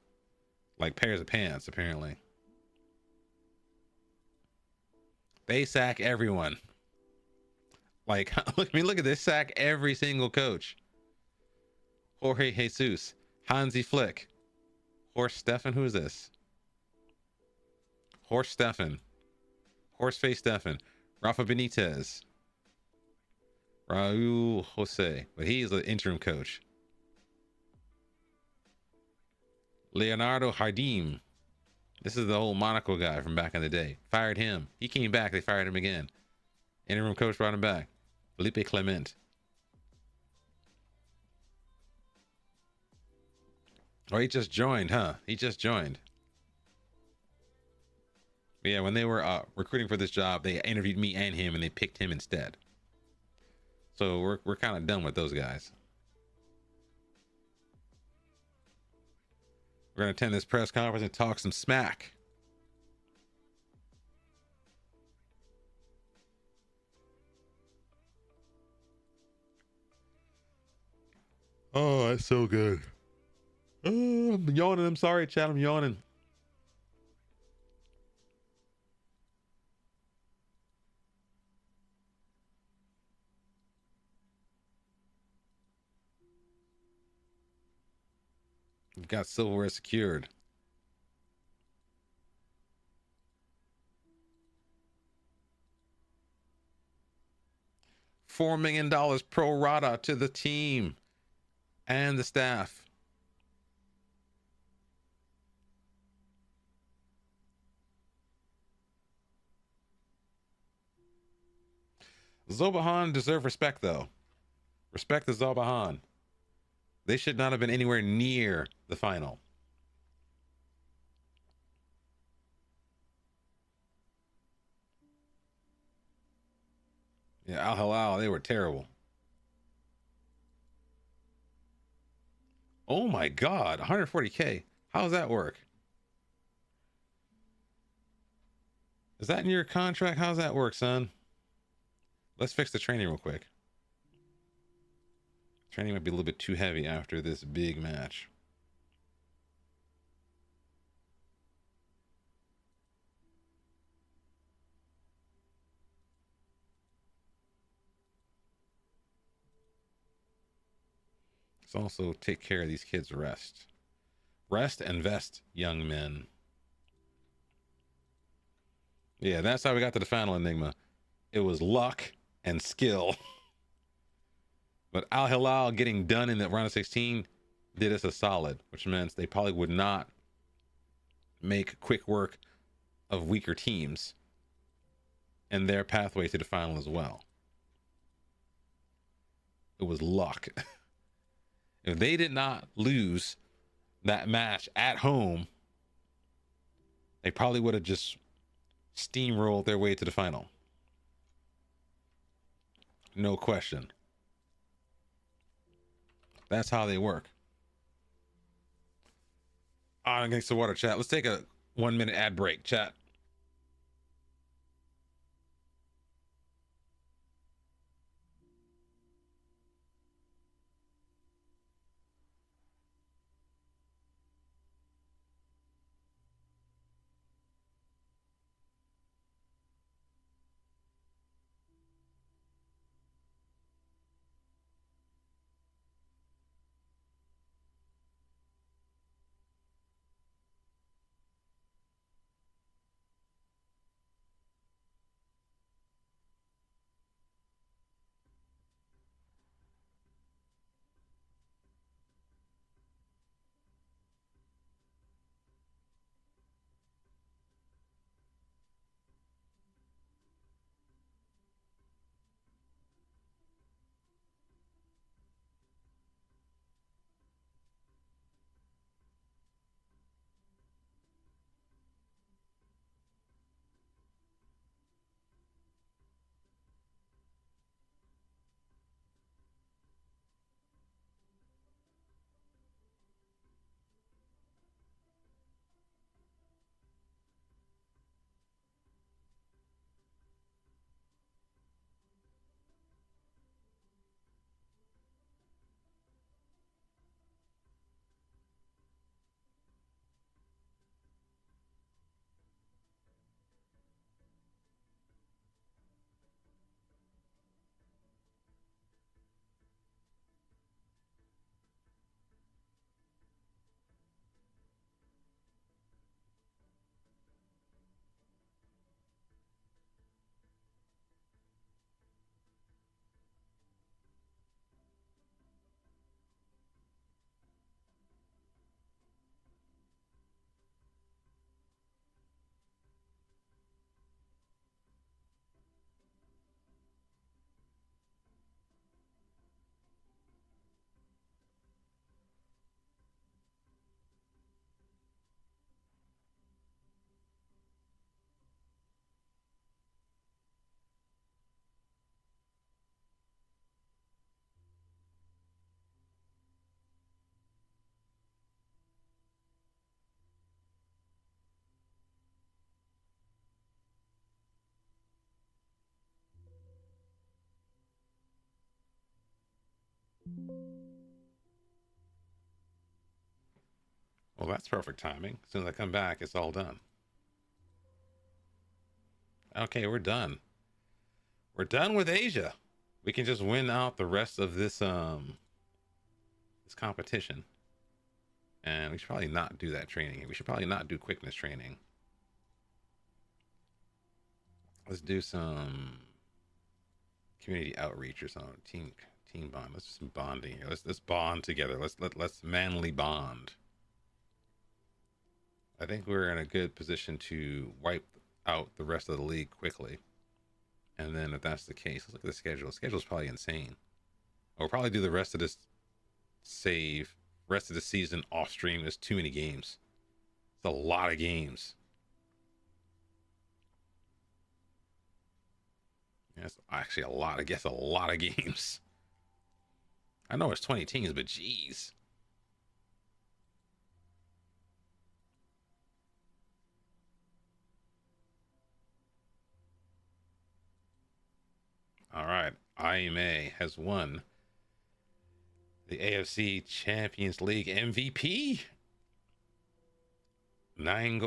like pairs of pants, apparently. They sack everyone. Like, look at this, sack every single coach. Jorge Jesus, Hansi Flick, Horst Steffen, who is this? Horst Steffen, Horseface Steffen, Rafa Benitez, Raul Jose, but he is the interim coach. Leonardo Jardim, this is the old Monaco guy from back in the day. Fired him. He came back, they fired him again. Interim coach brought him back. Felipe Clement. Oh, he just joined, huh? He just joined. But yeah, when they were recruiting for this job, they interviewed me and him, and they picked him instead. So we're kind of done with those guys. We're going to attend this press conference and talk some smack. Oh, that's so good. Oh, I'm yawning. I'm sorry, Chad. I'm yawning. We've got silverware secured. $4 million pro rata to the team and the staff. Zobahan deserve respect, though. Respect to Zobahan. They should not have been anywhere near the final. Yeah, Al Hilal, they were terrible. Oh my God, 140K. How does that work? Is that in your contract? How does that work, son? Let's fix the training real quick. Training might be a little bit too heavy after this big match. Let's also take care of these kids' rest. Rest and vest, young men. Yeah, that's how we got to the final enigma. It was luck and skill. But Al Hilal getting done in the round of 16 did us a solid, which meant they probably would not make quick work of weaker teams and their pathway to the final as well. It was luck. If they did not lose that match at home, they probably would have just steamrolled their way to the final. No question. That's how they work. Against the water, chat. Let's take a 1 minute ad break, chat. Well, that's perfect timing. As soon as I come back, it's all done. Okay, we're done. We're done with Asia. We can just win out the rest of this this competition. And we should probably not do that training. We should probably not do quickness training. Let's do some community outreach or something. Team bond. Let's do some bonding here. Let's bond together. Let's manly bond. I think we're in a good position to wipe out the rest of the league quickly. And then if that's the case, let's look at the schedule. The schedule's probably insane. We'll probably do the rest of this rest of the season off stream. There's too many games. It's a lot of games. That's actually a lot. I guess a lot of games. I know it's 20 teams, but geez. Aime has won the AFC Champions League MVP. 9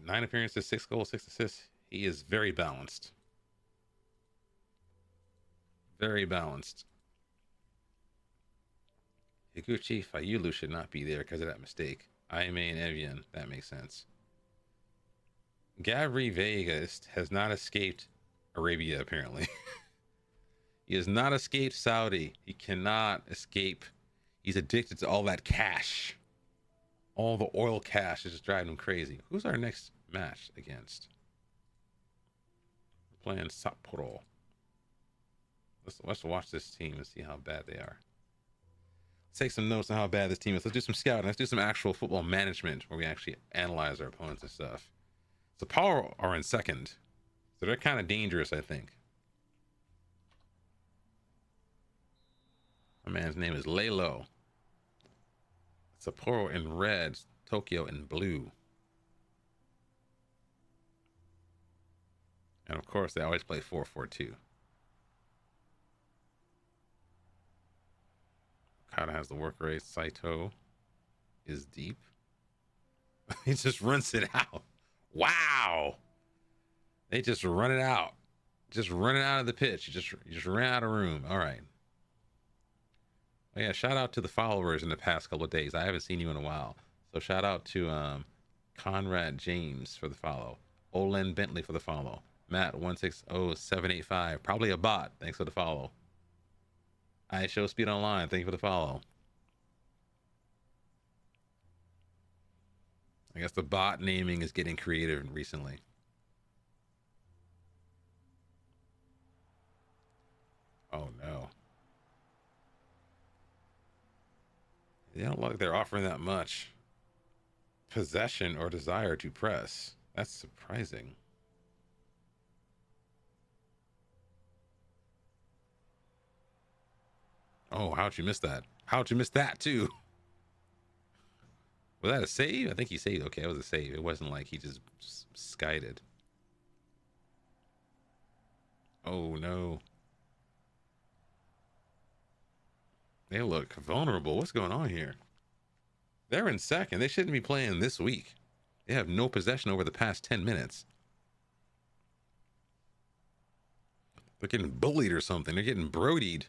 appearances, 6 goals, 6 assists. He is very balanced. Very balanced. Higuchi Fayulu should not be there because of that mistake. Aime and Evian, that makes sense. Gabri Vegas has not escaped Arabia, apparently. He has not escaped Saudi. He cannot escape. He's addicted to all that cash. All the oil cash is just driving him crazy. Who's our next match against? We're playing Sapporo. Let's watch this team and see how bad they are. Let's take some notes on how bad this team is. Let's do some scouting. Let's do some actual football management where we actually analyze our opponents and stuff. Sapporo are in second, so they're kind of dangerous, I think. My man's name is Lalo. Sapporo in red, Tokyo in blue. And of course, they always play 4-4-2. Okada has the work rate. Saito is deep. He just runs it out. Wow. They just run it out. Just run it out of the pitch. You just ran out of room. All right. Oh, yeah, shout out to the followers in the past couple of days. I haven't seen you in a while. So shout out to Conrad James for the follow. Olen Bentley for the follow. Matt160785. Probably a bot. Thanks for the follow. I Show Speed Online. Thank you for the follow. I guess the bot naming is getting creative recently. Oh no. They don't look like they're offering that much possession or desire to press. That's surprising. Oh, how'd you miss that? How'd you miss that too? Was that a save? I think he saved. Okay, it was a save. It wasn't like he just skied it. Oh no. They look vulnerable. What's going on here? They're in second. They shouldn't be playing this week. They have no possession over the past 10 minutes. They're getting bullied or something. They're getting brodied.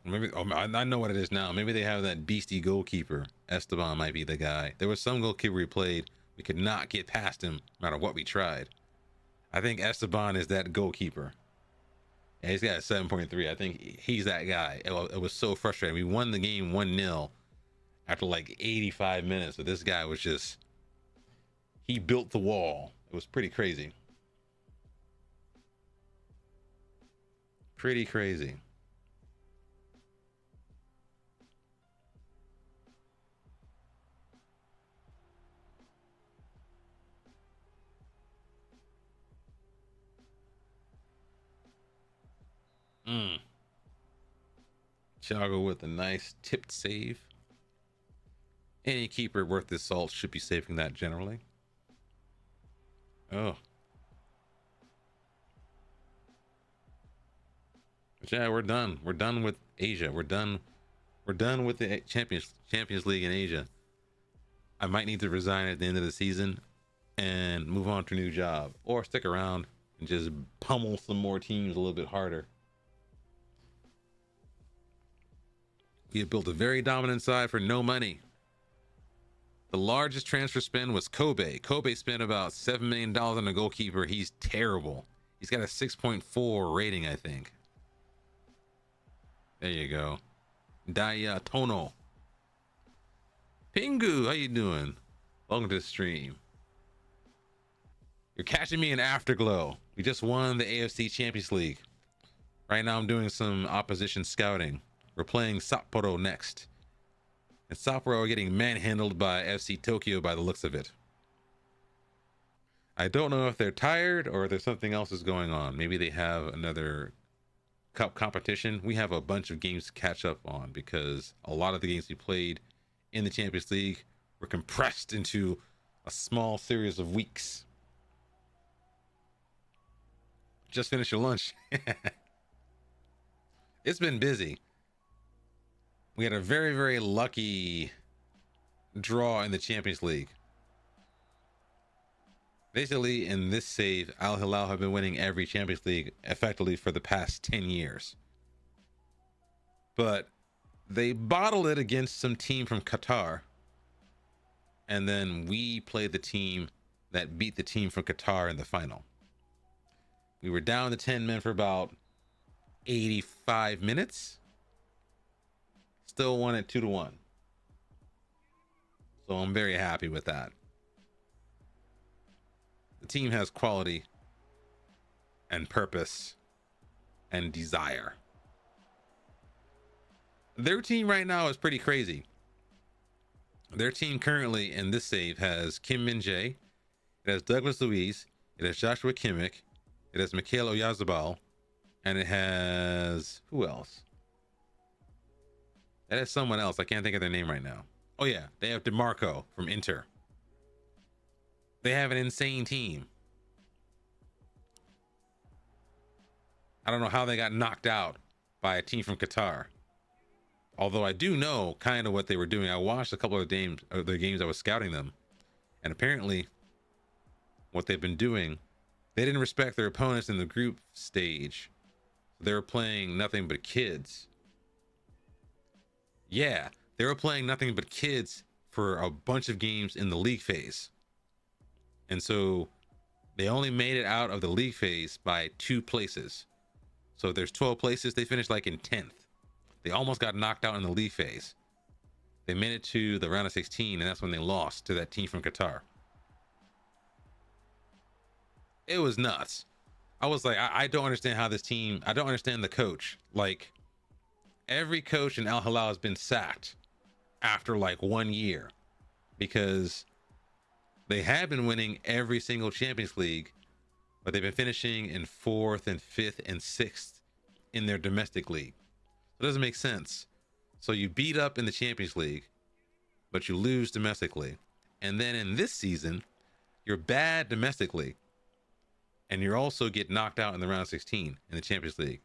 Maybe I know what it is now. Maybe they have that beastie goalkeeper. Esteban might be the guy. There was some goalkeeper we played. We could not get past him no matter what we tried. I think Esteban is that goalkeeper. Yeah, he's got a 7.3. I think he's that guy. It was so frustrating. We won the game 1-0 after like 85 minutes. But this guy was just... He built the wall. It was pretty crazy. Pretty crazy. Thiago with a nice tipped save. Any keeper worth his salt should be saving that generally. Oh. But yeah, we're done. We're done with Asia. We're done with the Champions League in Asia. I might need to resign at the end of the season and move on to a new job, or stick around and just pummel some more teams a little bit harder. We have built a very dominant side for no money. The largest transfer spend was Kobe. Kobe spent about $7 million on a goalkeeper. He's terrible. He's got a 6.4 rating, I think. There you go. Daya Tono. Pingu, how you doing? Welcome to the stream. You're catching me in Afterglow. We just won the AFC Champions League. Right now I'm doing some opposition scouting. We're playing Sapporo next. And Sapporo are getting manhandled by FC Tokyo by the looks of it. I don't know if they're tired or if there's something else is going on. Maybe they have another cup competition. We have a bunch of games to catch up on because a lot of the games we played in the Champions League were compressed into a small series of weeks. Just finished your lunch. It's been busy. We had a very, very lucky draw in the Champions League. Basically, in this save, Al Hilal have been winning every Champions League effectively for the past 10 years. But they bottled it against some team from Qatar. And then we played the team that beat the team from Qatar in the final. We were down to 10 men for about 85 minutes. Still won it 2-1. So I'm very happy with that. The team has quality and purpose and desire. Their team right now is pretty crazy. Their team currently in this save has Kim Min-jae, it has Douglas Luiz, it has Joshua Kimmich, it has Mikhail Oyarzabal, and it has who else? That is someone else. I can't think of their name right now. Oh yeah, they have DeMarco from Inter. They have an insane team. I don't know how they got knocked out by a team from Qatar. Although I do know kind of what they were doing. I watched a couple of the games I was scouting them. And apparently what they've been doing, they didn't respect their opponents in the group stage. They were playing nothing but kids. Yeah, they were playing nothing but kids for a bunch of games in the league phase. And so they only made it out of the league phase by 2 places. So if there's 12 places, they finished like in 10th. They almost got knocked out in the league phase. They made it to the round of 16, and that's when they lost to that team from Qatar. It was nuts. I was like, I don't understand how this team, I don't understand the coach. Like, every coach in Al Hilal has been sacked after like 1 year because they have been winning every single Champions League, but they've been finishing in 4th and 5th and 6th in their domestic league. It doesn't make sense. So you beat up in the Champions League, but you lose domestically. And then in this season, you're bad domestically, and you also get knocked out in the round 16 in the Champions League.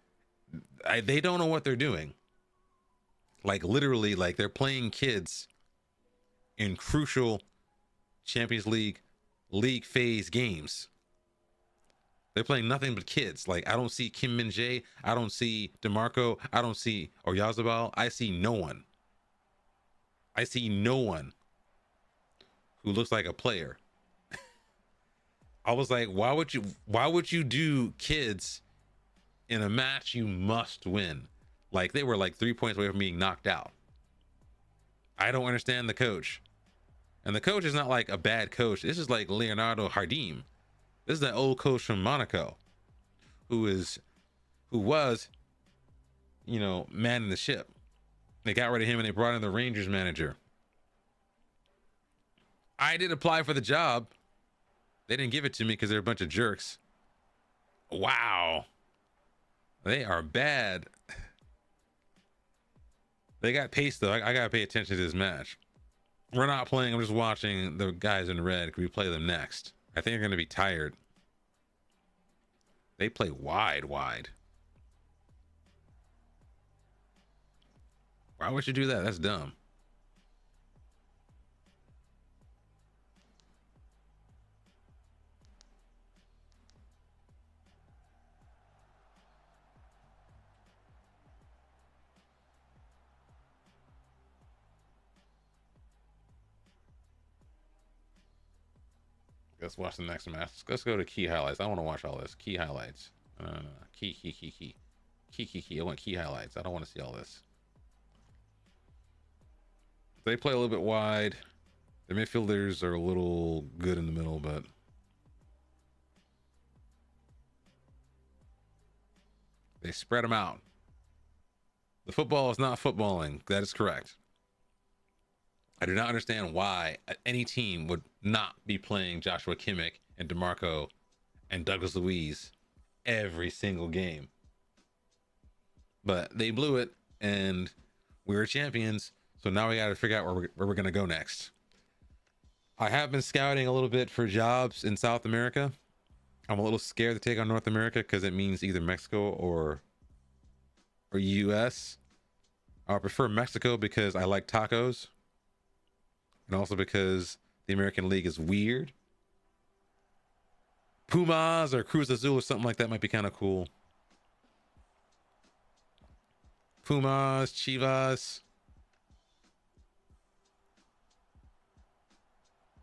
They don't know what they're doing. Like literally, like they're playing kids in crucial Champions League phase games. They're playing nothing but kids. Like I don't see Kim Min-jae, I don't see DeMarco, I don't see Oyarzabal. I see no one. I see no one who looks like a player. I was like, why would you do kids in a match you must win? Like they were like 3 points away from being knocked out. I don't understand the coach. And the coach is not like a bad coach. This is like Leonardo Jardim. This is that old coach from Monaco who was, you know, manning the ship. They got rid of him and they brought in the Rangers manager. I did apply for the job. They didn't give it to me because they're a bunch of jerks. Wow. They are bad. They got pace though. I gotta pay attention to this match. We're not playing. I'm just watching the guys in red. Can we play them next? I think they're going to be tired. They play wide. Why would you do that? That's dumb. Let's watch the next match. Let's go to key highlights. I want to watch all this. Key highlights. Key. I want key highlights. I don't want to see all this. They play a little bit wide. The midfielders are a little good in the middle, but they spread them out. The football is not footballing. That is correct. I do not understand why any team would not be playing Joshua Kimmich and DeMarco and Douglas Luiz every single game. But they blew it, and we were champions, so now we got to figure out where we're going to go next. I have been scouting a little bit for jobs in South America. I'm a little scared to take on North America because it means either Mexico or US. I prefer Mexico because I like tacos, and also because the American League is weird. Pumas or Cruz Azul or something like that might be kind of cool. Pumas, Chivas.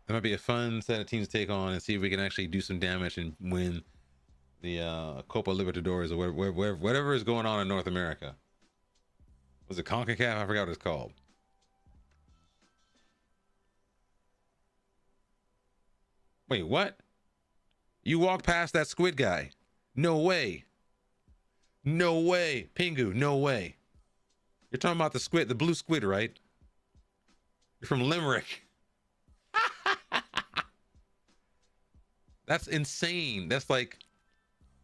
That might be a fun set of teams to take on and see if we can actually do some damage and win the Copa Libertadores or whatever is going on in North America. Was it CONCACAF? I forgot what it's called. Wait, what? You walked past that squid guy? No way. No way. Pingu, no way. You're talking about the squid, the blue squid, right? You're from Limerick. That's insane. That's like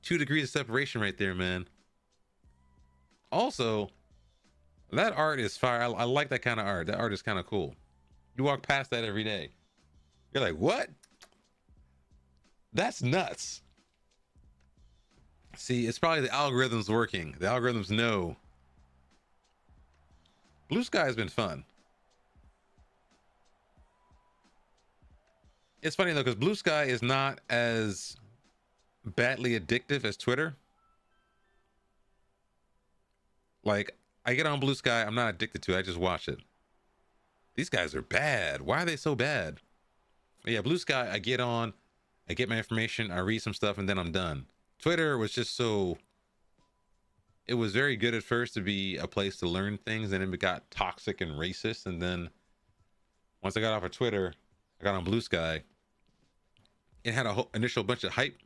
2 degrees of separation right there, man. Also, that art is fire. I like that kind of art. That art is kind of cool. You walk past that every day. You're like, what? That's nuts. See, it's probably the algorithms working. The algorithms know. Blue Sky has been fun. It's funny though, because Blue Sky is not as badly addictive as Twitter. Like, I get on Blue Sky, I'm not addicted to it, I just watch it. These guys are bad. Why are they so bad? But yeah, Blue Sky, I get on, I get my information, I read some stuff, and then I'm done. Twitter was just so... It was very good at first to be a place to learn things, and then it got toxic and racist, and then once I got off of Twitter, I got on Blue Sky. It had a whole initial bunch of hype,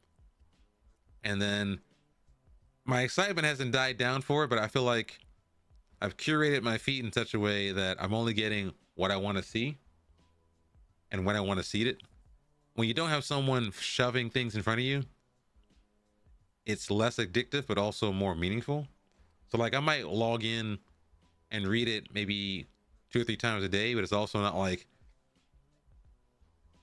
and then my excitement hasn't died down for it, but I feel like I've curated my feed in such a way that I'm only getting what I want to see and when I want to see it. When you don't have someone shoving things in front of you, it's less addictive, but also more meaningful. So like I might log in and read it maybe 2 or 3 times a day, but it's also not like,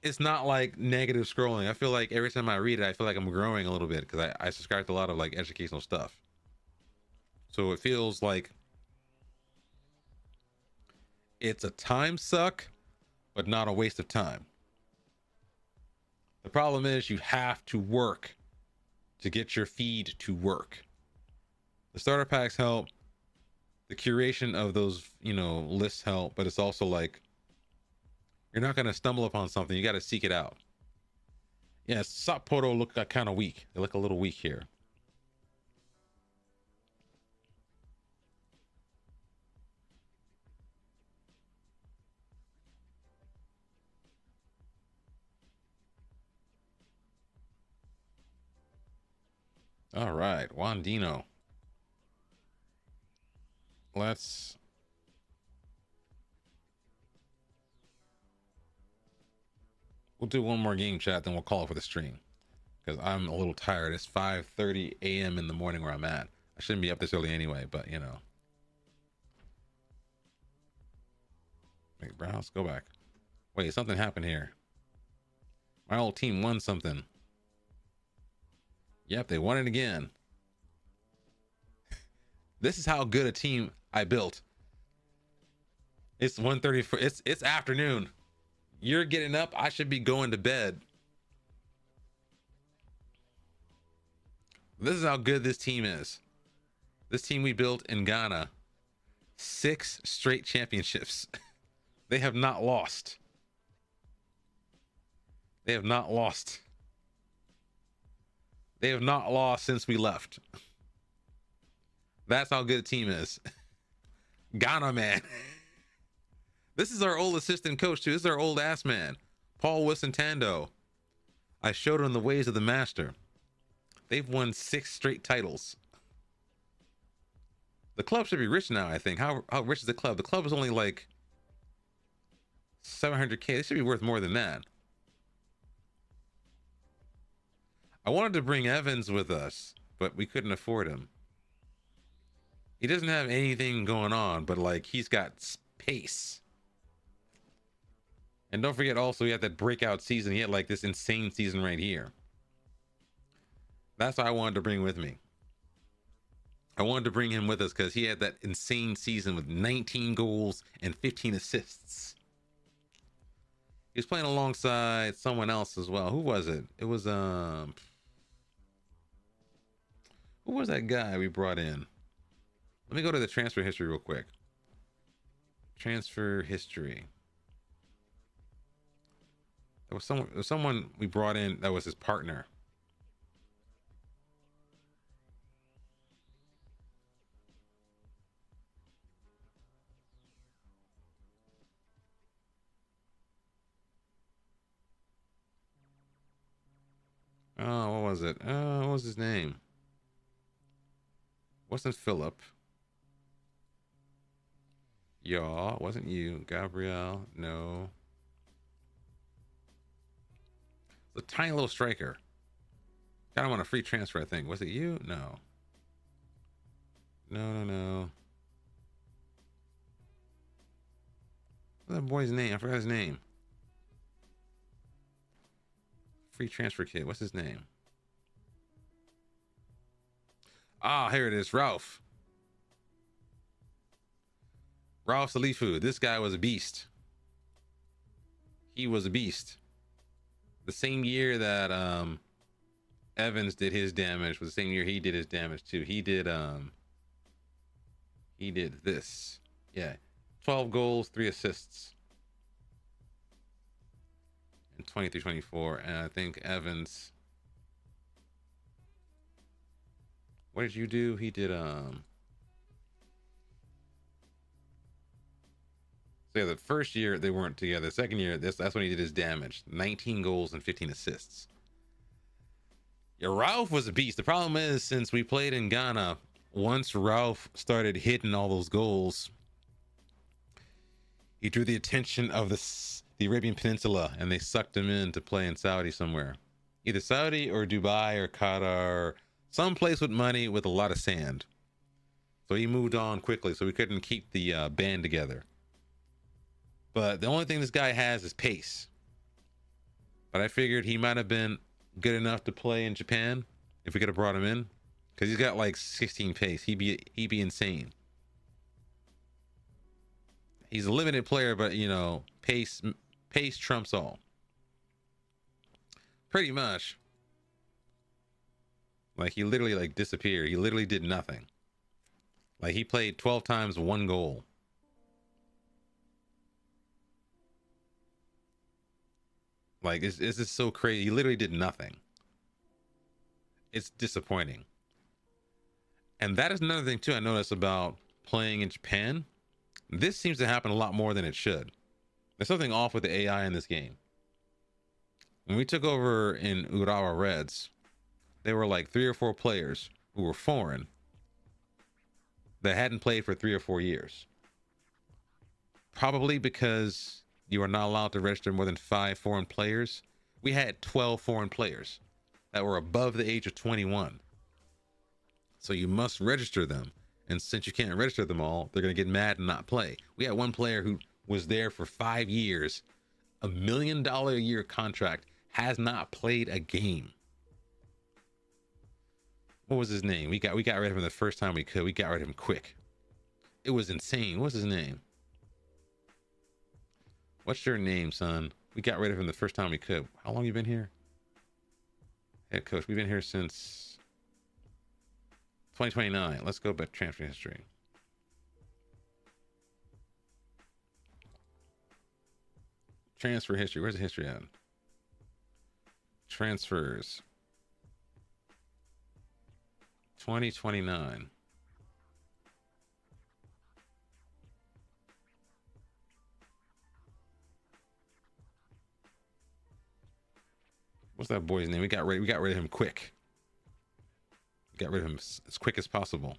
it's not like negative scrolling. I feel like every time I read it, I feel like I'm growing a little bit because I subscribe to a lot of like educational stuff. So it feels like it's a time suck, but not a waste of time. The problem is you have to work to get your feed to work. The starter packs help. The curation of those, you know, lists help, but it's also like, you're not going to stumble upon something. You got to seek it out. Yeah, Sapporo look kind of weak. They look a little weak here. All right, Wandino. We'll do one more game chat, then we'll call it for the stream. Because I'm a little tired. It's 5:30 a.m. in the morning where I'm at. I shouldn't be up this early anyway, but you know. Wait, browse, go back. Wait, something happened here. My old team won something. Yep, they won it again. This is how good a team I built. It's 1:34. It's afternoon. You're getting up. I should be going to bed. This is how good this team is. This team we built in Ghana. 6 straight championships. They have not lost. They have not lost. They have not lost since we left. That's how good a team is. Ghana, man. This is our old assistant coach, too. This is our old ass man, Paul Wisentando. I showed him the ways of the master. They've won 6 straight titles. The club should be rich now, I think. How rich is the club? The club is only like 700K. They should be worth more than that. I wanted to bring Evans with us, but we couldn't afford him. He doesn't have anything going on, but like he's got pace. And don't forget also, he had that breakout season. He had like this insane season right here. That's what I wanted to bring with me. I wanted to bring him with us because he had that insane season with 19 goals and 15 assists. He was playing alongside someone else as well. Who was it? It was who was that guy we brought in? Let me go to the transfer history real quick. Transfer history. There was someone we brought in that was his partner. Oh, what was it? What was his name? Wasn't Philip? Yeah, wasn't you. Gabriel, no. The tiny little striker. Got him on a free transfer, I think. Was it you? No. No. What's that boy's name? I forgot his name. Free transfer kid. What's his name? Ah, here it is. Ralph. Ralph Salifu. This guy was a beast. He was a beast. The same year that Evans did his damage was the same year he did his damage too. He did this. Yeah. 12 goals, 3 assists. In 23-24. And I think Evans. What did you do? He did so yeah, the first year they weren't together. The second year, that's when he did his damage. 19 goals and 15 assists. Yeah, Ralph was a beast. The problem is, since we played in Ghana, once Ralph started hitting all those goals, he drew the attention of the Arabian Peninsula, and they sucked him in to play in Saudi somewhere. Either Saudi or Dubai or Qatar, some place with money with a lot of sand. So he moved on quickly, so we couldn't keep the band together. But the only thing this guy has is pace. But I figured he might have been good enough to play in Japan if we could have brought him in, because he's got like 16 pace. He'd be insane. He's a limited player, but you know, pace trumps all. Pretty much. Like, he literally like disappeared. He literally did nothing. Like, he played 12 times, 1 goal. Like, it's just so crazy. He literally did nothing. It's disappointing. And that is another thing too I noticed about playing in Japan. This seems to happen a lot more than it should. There's something off with the AI in this game. When we took over in Urawa Reds, there were like 3 or 4 players who were foreign that hadn't played for 3 or 4 years. Probably because you are not allowed to register more than 5 foreign players. We had 12 foreign players that were above the age of 21. So you must register them. And since you can't register them all, they're going to get mad and not play. We had one player who was there for 5 years, $1 million a year contract, has not played a game. What was his name? We got rid of him the first time we could. We got rid of him quick. It was insane. What's his name? What's your name, son? We got rid of him the first time we could. How long you been here? Head coach, we've been here since 2029. Let's go back to transfer history. Transfer history. Where's the history at? Transfers. 2029. What's that boy's name? We got rid of him quick. Got rid of him as quick as possible.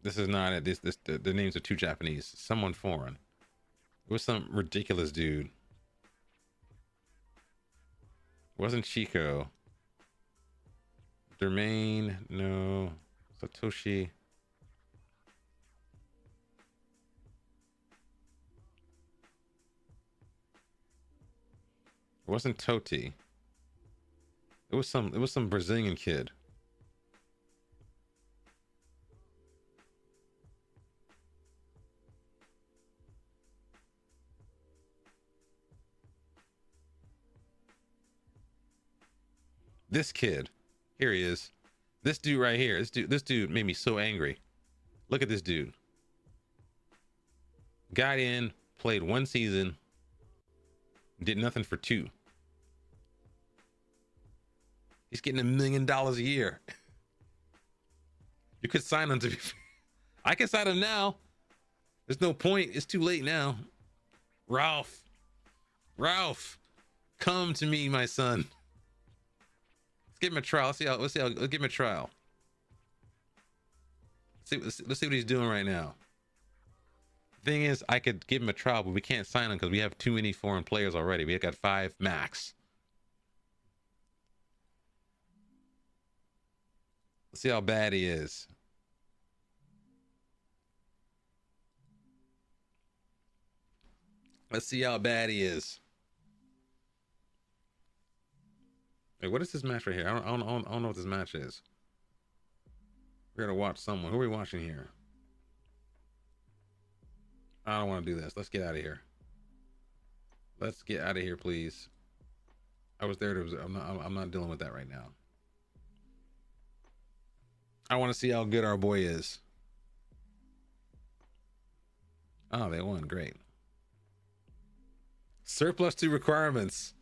This is not it. The names are too Japanese. Someone foreign. It was some ridiculous dude. It wasn't Chico. Jermaine, no. Satoshi. It wasn't Toti. It was some Brazilian kid. This kid. Here he is. This dude right here. This dude made me so angry. Look at this dude. Got in, played 1 season, did nothing for 2. He's getting $1 million a year. You could sign him to be. I can sign him now. There's no point. It's too late now. Ralph, come to me, my son. Let's give him a trial. Let's give him a trial. Let's see what he's doing right now. Thing is, I could give him a trial, but we can't sign him because we have too many foreign players already. We got 5 max. Let's see how bad he is. Let's see how bad he is. Hey, what is this match right here? I don't know what this match is. We're gonna watch someone. Who are we watching here? I don't want to do this. Let's get out of here. Let's get out of here, please. I was there to. I'm not dealing with that right now. I want to see how good our boy is. Oh, they won. Great. Surplus to requirements.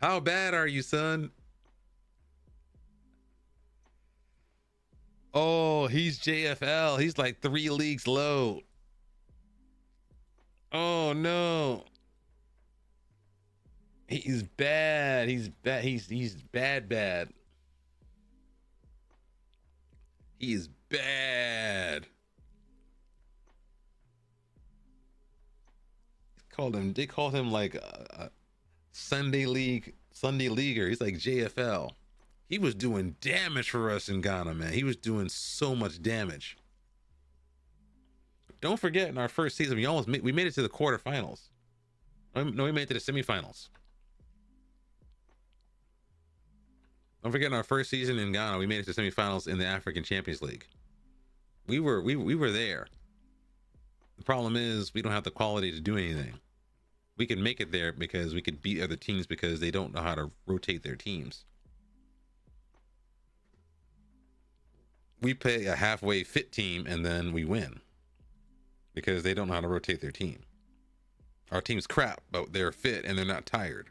How bad are you, son? Oh, he's JFL. He's like 3 leagues low. Oh no. He's bad. He's bad. He's bad. He is bad. They called him like a Sunday leaguer. He's like JFL. He was doing damage for us in Ghana, man. He was doing so much damage. Don't forget, in our first season, we made it to the quarterfinals. No, we made it to the semifinals. Don't forget, in our first season in Ghana, we made it to semifinals in the African Champions League. We were there. The problem is we don't have the quality to do anything. We can make it there because we could beat other teams because they don't know how to rotate their teams. We play a halfway fit team and then we win because they don't know how to rotate their team. Our team's crap, but they're fit and they're not tired.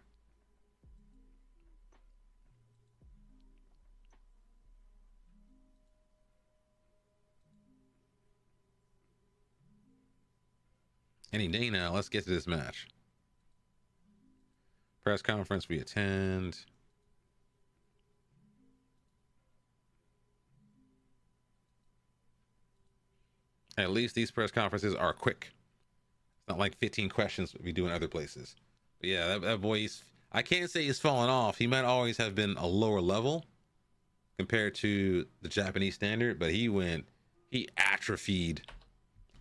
Any day now, let's get to this match. Press conference we attend. At least these press conferences are quick. It's not like 15 questions we do in other places. But yeah, that boy, I can't say he's fallen off. He might always have been a lower level compared to the Japanese standard, but he atrophied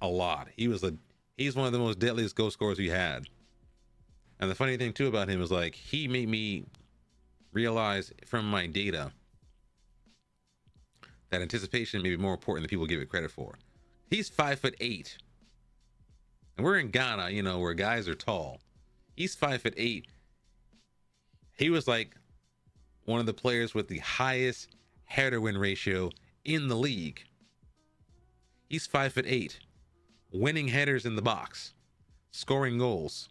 a lot. He's one of the most deadliest goal scorers we had. And the funny thing too about him is like he made me realize from my data that anticipation may be more important than people give it credit for. He's 5'8", and we're in Ghana, you know, where guys are tall. He's 5'8". He was like one of the players with the highest header win ratio in the league. He's 5'8", winning headers in the box, scoring goals.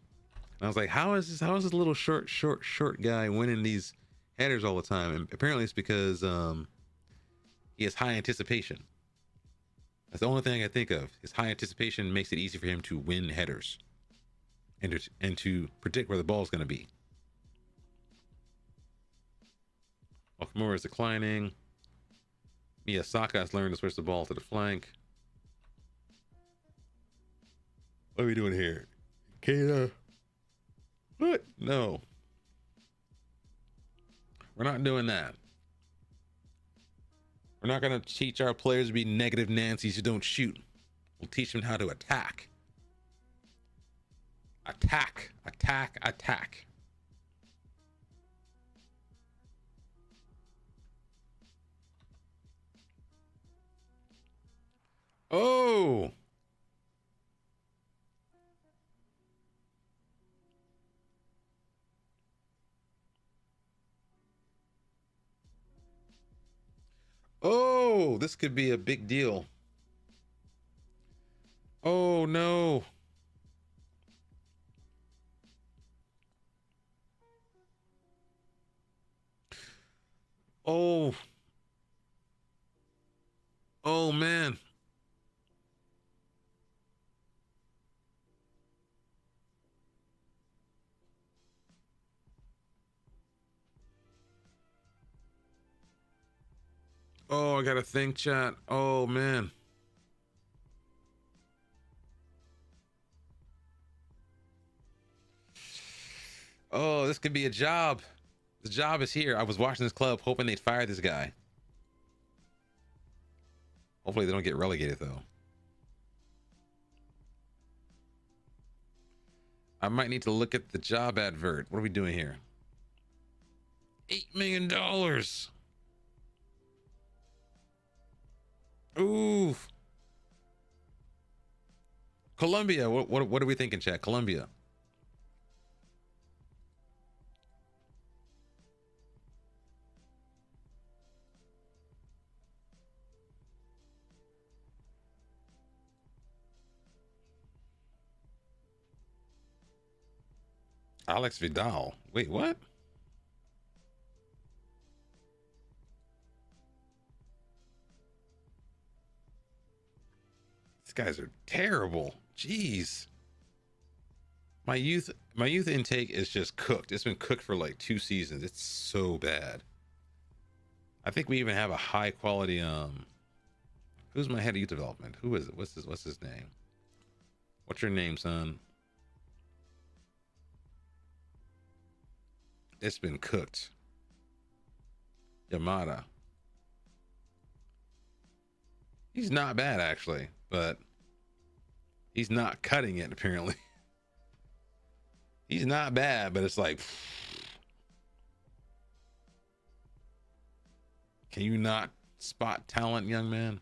And I was like, how is this little short guy winning these headers all the time? And apparently it's because he has high anticipation. That's the only thing I can think of. His high anticipation makes it easy for him to win headers and to predict where the ball is going to be. Okamura is declining. Miyasaka has learned to switch the ball to the flank. What are we doing here? Kata. What? No. We're not doing that. We're not going to teach our players to be negative Nancy's who don't shoot. We'll teach them how to attack. Attack, attack, attack. Oh! Oh, this could be a big deal. Oh, no. Oh. Oh, man. Oh, I gotta think, chat. Oh, man. Oh, this could be a job. The job is here. I was watching this club hoping they'd fire this guy. Hopefully they don't get relegated, though. I might need to look at the job advert. What are we doing here? $8 million. Ooh. Colombia. What are we thinking, chat? Colombia. Alex Vidal. Wait, what? These guys are terrible. Jeez. My youth intake is just cooked. It's been cooked for like 2 seasons. It's so bad. I think we even have a high quality who's my head of youth development? Who is it? What's his name? What's your name, son? It's been cooked. Yamada. He's not bad actually, but he's not cutting it apparently. He's not bad, but it's like, can you not spot talent, young man?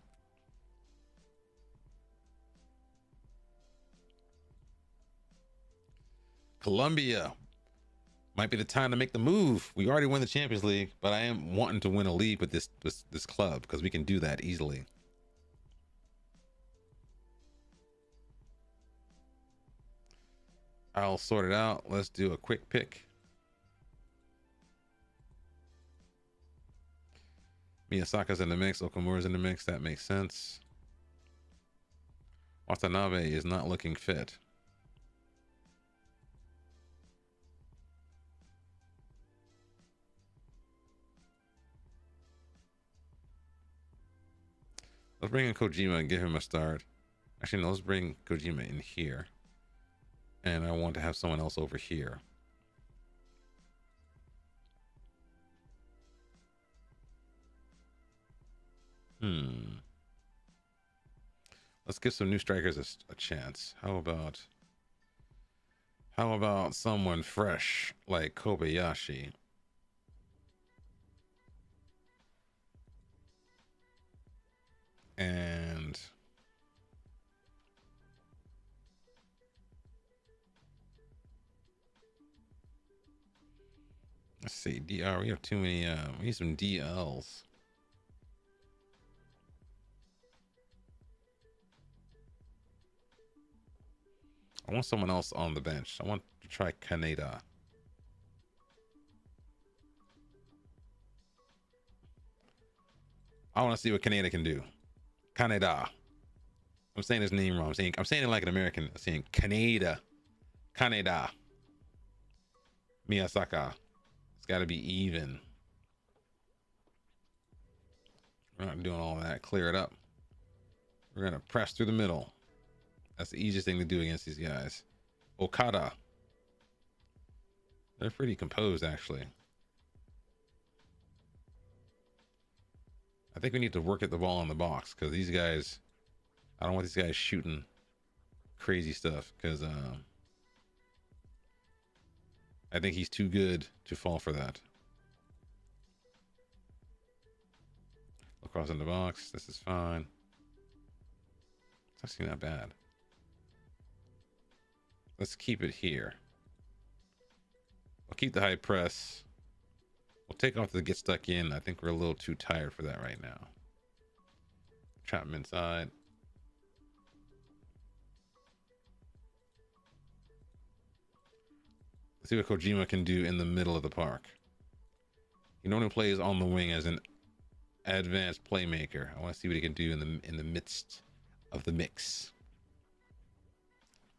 Colombia might be the time to make the move. We already won the Champions League, but I am wanting to win a league with this club because we can do that easily. I'll sort it out. Let's do a quick pick. Miyasaka's in the mix. Okamura's in the mix. That makes sense. Watanabe is not looking fit. Let's bring in Kojima and give him a start. Actually, no, let's bring Kojima in here. And I want to have someone else over here. Let's give some new strikers a chance. How about someone fresh like Kobayashi? And let's see, DR. We have too many. We need some DLs. I want someone else on the bench. I want to try Kaneda. I want to see what Kaneda can do. Kaneda. I'm saying his name wrong. I'm saying it like an American. I'm saying Kaneda. Kaneda. Miyasaka. It's got to be even. We're not doing all that. Clear it up. We're going to press through the middle. That's the easiest thing to do against these guys. Okada. They're pretty composed, actually. I think we need to work at the ball in the box because these guys, I don't want these guys shooting crazy stuff because I think he's too good to fall for that. Across in the box, this is fine. It's actually not bad. Let's keep it here. I'll keep the high press. We'll take off the get stuck in. I think we're a little too tired for that right now. Trap him inside. Let's see what Kojima can do in the middle of the park. He normally plays on the wing as an advanced playmaker. I want to see what he can do in the midst of the mix.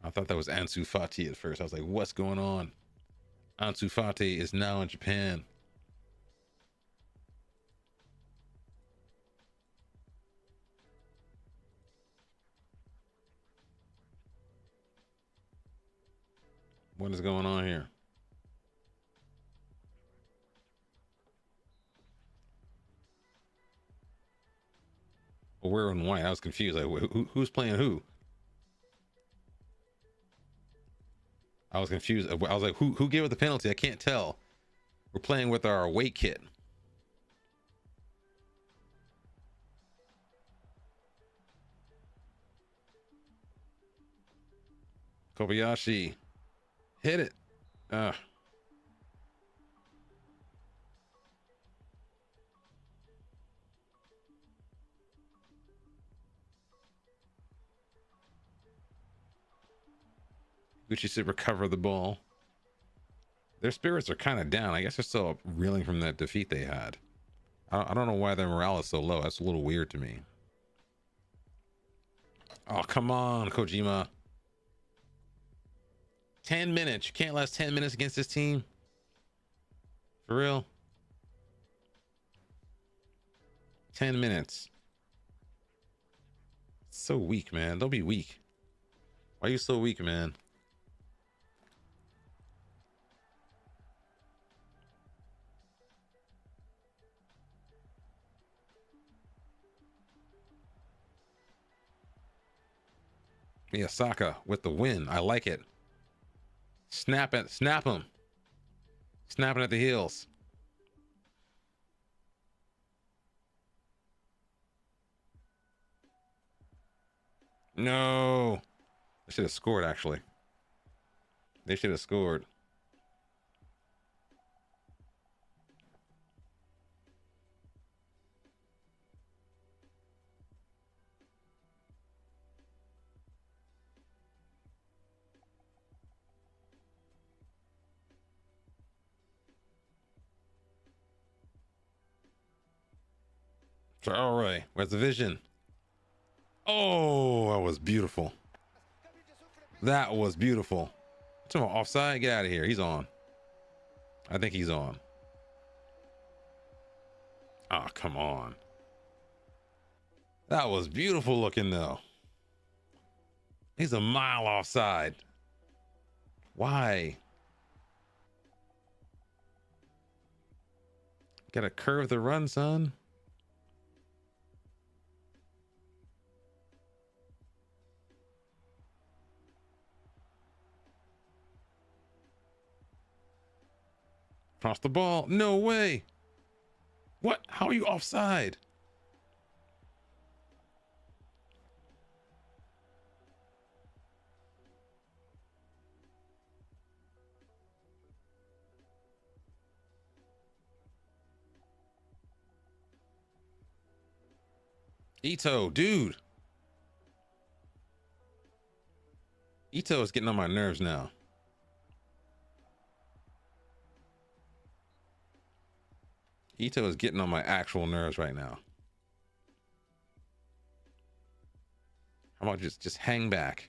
I thought that was Ansu Fati at first. I was like, what's going on? Ansu Fati is now in Japan. What is going on here? Well, we're in white. I was confused. Like, who's playing who? I was confused. I was like, who gave it the penalty? I can't tell. We're playing with our away kit. Kobayashi. Hit it. Gucci should recover the ball. Their spirits are kind of down. I guess they're still reeling from that defeat they had. I don't know why their morale is so low. That's a little weird to me. Oh, come on, Kojima. 10 minutes. You can't last 10 minutes against this team. For real. 10 minutes. So weak, man. Don't be weak. Why are you so weak, man? Miyasaka with the win. I like it. Snap it. Snap him. Snapping at the heels. No. They should have scored, actually. They should have scored. All right, where's the vision? Oh, that was beautiful. That was beautiful. Talking about offside, get out of here. He's on. I think he's on. Oh, come on. That was beautiful looking though. He's a mile offside. Why? Gotta curve the run, son. Cross the ball. No way. What? How are you offside? Ito, dude. Ito is getting on my nerves now. Ito is getting on my actual nerves right now. How about just hang back?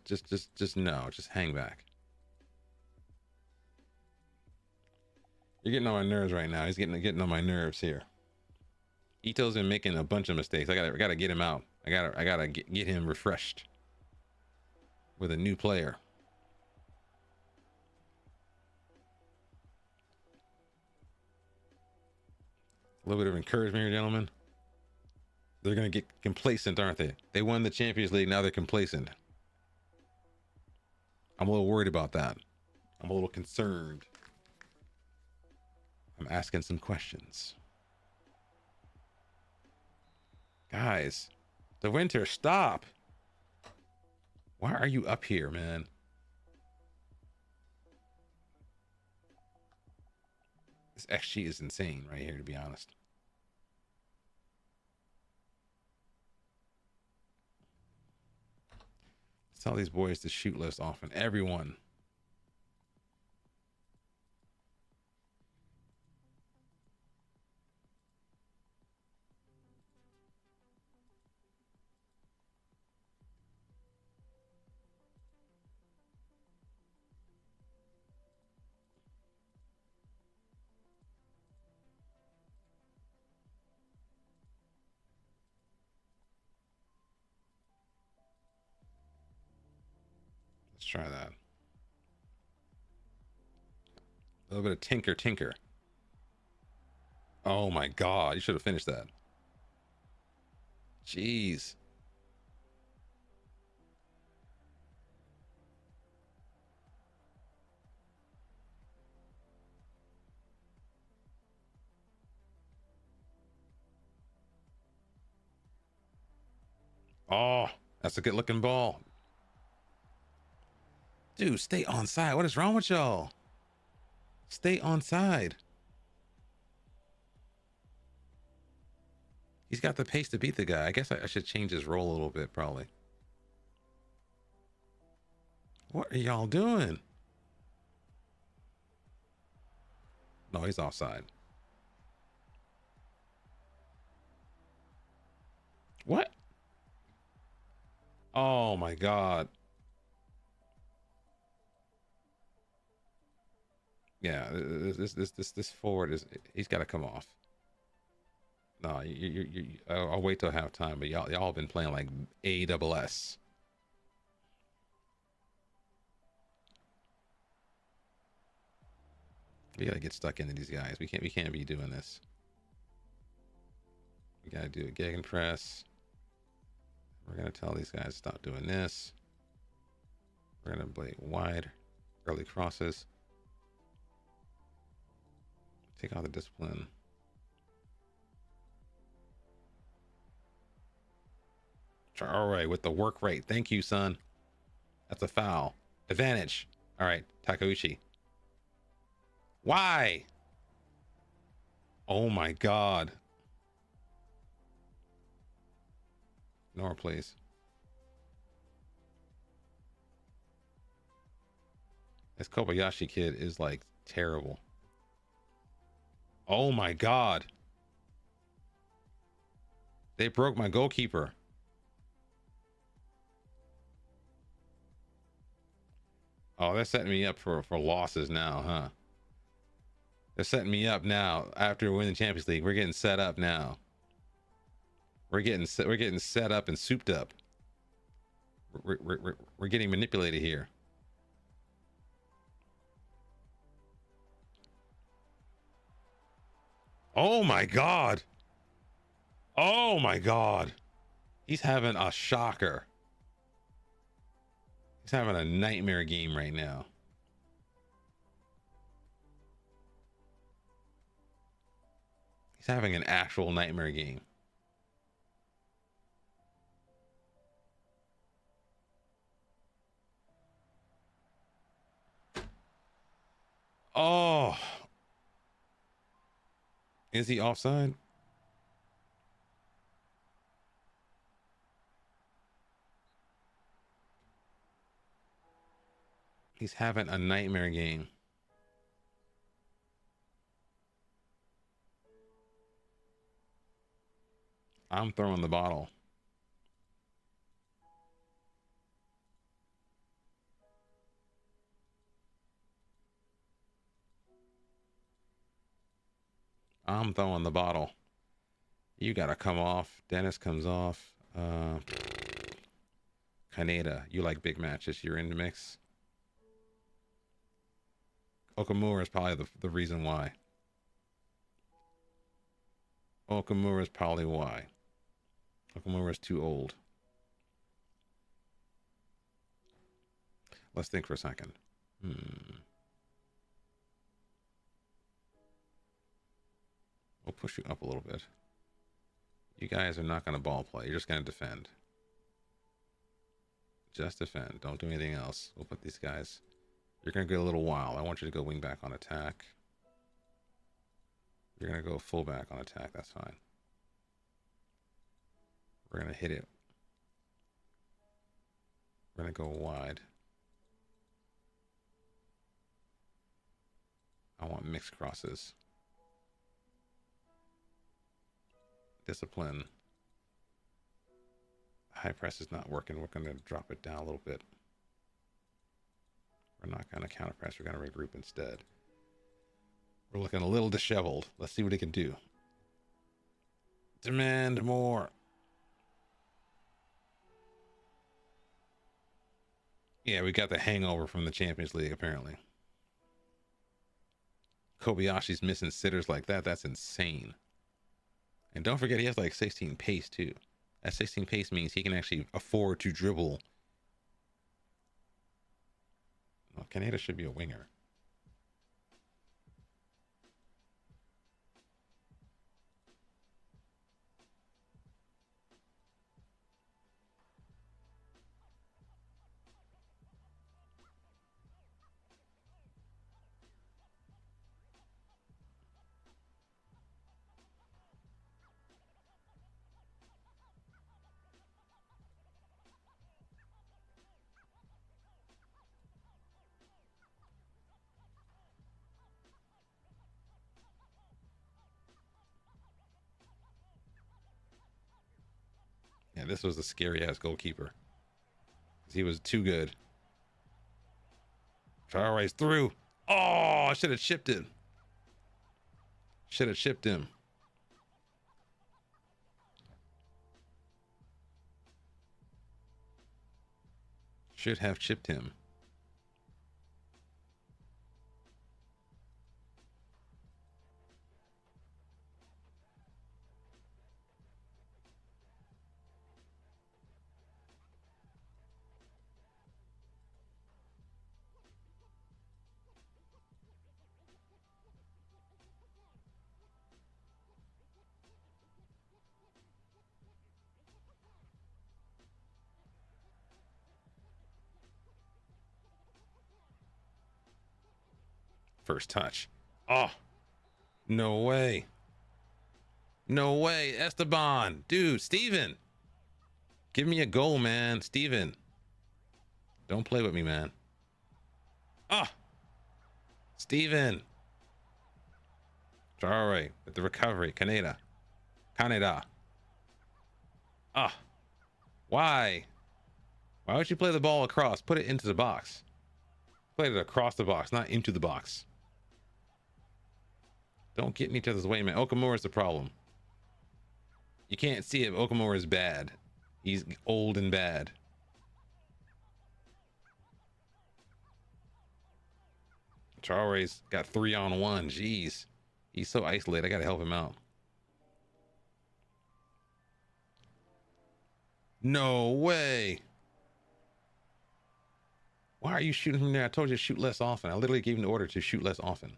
Just no, just hang back. You're getting on my nerves right now. He's getting on my nerves here. Ito's been making a bunch of mistakes. I gotta get him out. I gotta get him refreshed with a new player. A little bit of encouragement here, gentlemen. They're going to get complacent, aren't they? They won the Champions League. Now they're complacent. I'm a little worried about that. I'm a little concerned. I'm asking some questions. Guys, the winter, stop. Why are you up here, man? This XG is insane right here, to be honest. Let's tell these boys to shoot less often. Everyone. Let's try that. A little bit of tinker. Oh my God, you should have finished that. Jeez. Oh, that's a good looking ball. Dude, stay on side. What is wrong with y'all? Stay on side. He's got the pace to beat the guy. I guess I should change his role a little bit, probably. What are y'all doing? No, he's offside. What? Oh my God. Yeah, this forward is, he's got to come off. No, I'll wait till halftime, but y'all been playing like ASS. We gotta get stuck into these guys. We can't be doing this. We gotta do a gegenpress. We're gonna tell these guys to stop doing this. We're gonna play wide, early crosses. Take out the discipline. All right, with the work rate. Thank you, son. That's a foul. Advantage. All right, Takeuchi. Why? Oh my God. Nora, please. This Kobayashi kid is like terrible. Oh my God. They broke my goalkeeper. Oh, they're setting me up for losses now, huh? They're setting me up now after winning the Champions League. We're getting set up now. We're getting set up and souped up. We're getting manipulated here. Oh my God. Oh my God. He's having a shocker. He's having a nightmare game right now. He's having an actual nightmare game. Oh. Is he offside? He's having a nightmare game. I'm throwing the bottle. I'm throwing the bottle. You gotta come off. Dennis comes off. Kaneda, you like big matches. You're in the mix. Okamura is probably the reason why. Okamura is probably why. Okamura is too old. Let's think for a second. We'll push you up a little bit. You guys are not going to ball play. You're just going to defend. Just defend. Don't do anything else. We'll put these guys... You're going to get a little wild. I want you to go wing back on attack. You're going to go full back on attack. That's fine. We're going to hit it. We're going to go wide. I want mixed crosses. Discipline. High press is not working. We're going to drop it down a little bit. We're not going to counter press. We're going to regroup instead. We're looking a little disheveled. Let's see what he can do. Demand more. Yeah, we got the hangover from the Champions League, apparently. Kobayashi's missing sitters like that. That's insane. And don't forget, he has like 16 pace, too. That 16 pace means he can actually afford to dribble. Well, Kaneda should be a winger. Yeah, this was a scary ass goalkeeper. He was too good. Traore's through. Oh, I should have chipped it. Should have chipped him. Should have chipped him. First touch. Oh, no way. No way. Esteban. Dude, Steven. Give me a goal, man. Steven. Don't play with me, man. Ah. Steven. Traore with the recovery. Kaneda. Ah. Why? Why would you play the ball across? Put it into the box. Play it across the box, not into the box. Don't get in each other's way, man. Okamura is the problem. You can't see it. Okamura is bad. He's old and bad. Traore's got 3-on-1. Jeez. He's so isolated. I gotta help him out. No way. Why are you shooting from there? I told you to shoot less often. I literally gave him the order to shoot less often.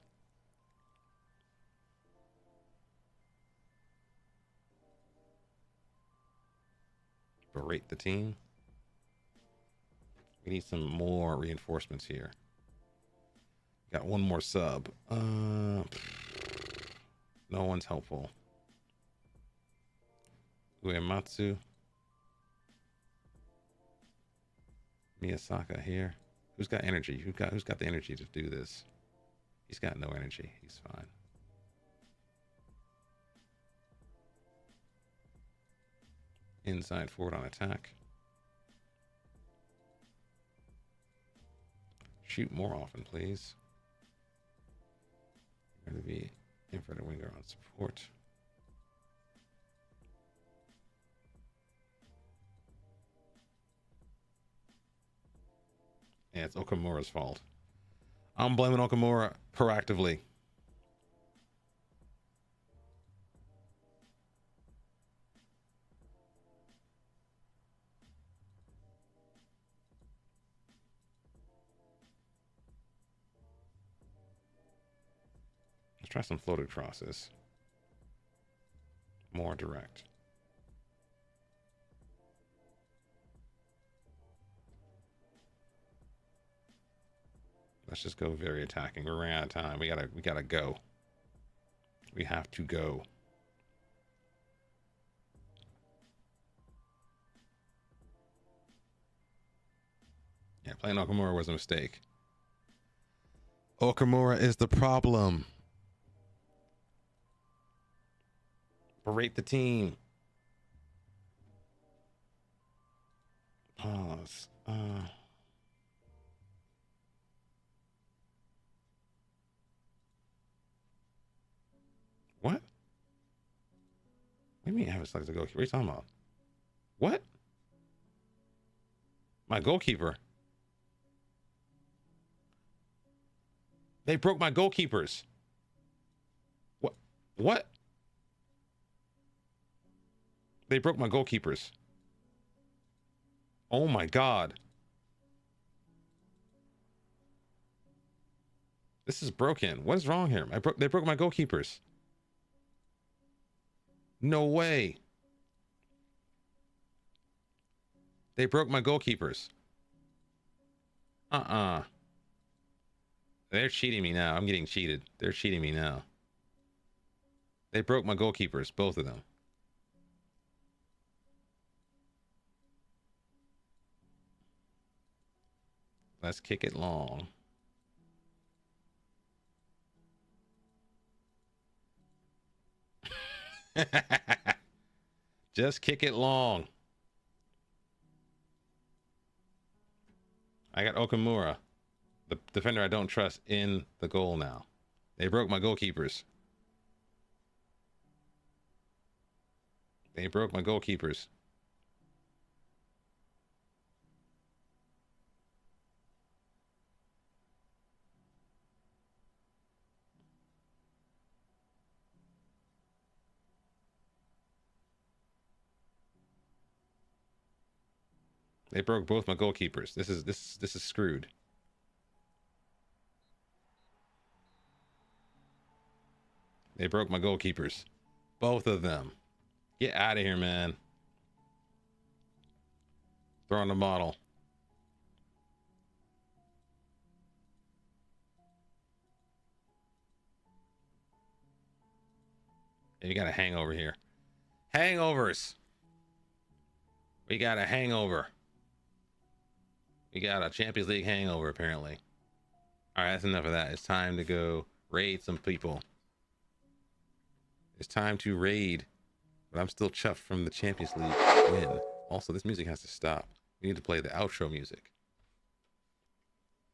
Berate the team. We need some more reinforcements here. Got one more sub. No one's helpful. Uematsu. Miyasaka here. Who's got energy? Who's got the energy to do this? He's got no energy. He's fine. Inside forward on attack. Shoot more often, please. Going to be inverted winger on support. Yeah, it's Okamura's fault. I'm blaming Okamura proactively. try some floated crosses. More direct. Let's just go very attacking. We're running out of time. We gotta go. We have to go. Yeah, playing Okamura was a mistake. Okamura is the problem. Berate the team. Pause. What? What do you mean I have a select the goalkeeper? What are you talking about? What? My goalkeeper? They broke my goalkeepers. What? What? They broke my goalkeepers. Oh my God. This is broken. What is wrong here? They broke my goalkeepers. No way. They broke my goalkeepers. They're cheating me now. I'm getting cheated. They're cheating me now. They broke my goalkeepers, both of them. Let's kick it long. Just kick it long. I got Okamura, the defender I don't trust, in the goal now. They broke my goalkeepers. They broke my goalkeepers. They broke both my goalkeepers. This is screwed. They broke my goalkeepers. Both of them. Get out of here, man. Throw on the bottle. You got a hangover here. Hangovers. We got a hangover. We got a Champions League hangover, apparently. All right, that's enough of that. It's time to go raid some people. It's time to raid. But I'm still chuffed from the Champions League win. Also, this music has to stop. We need to play the outro music.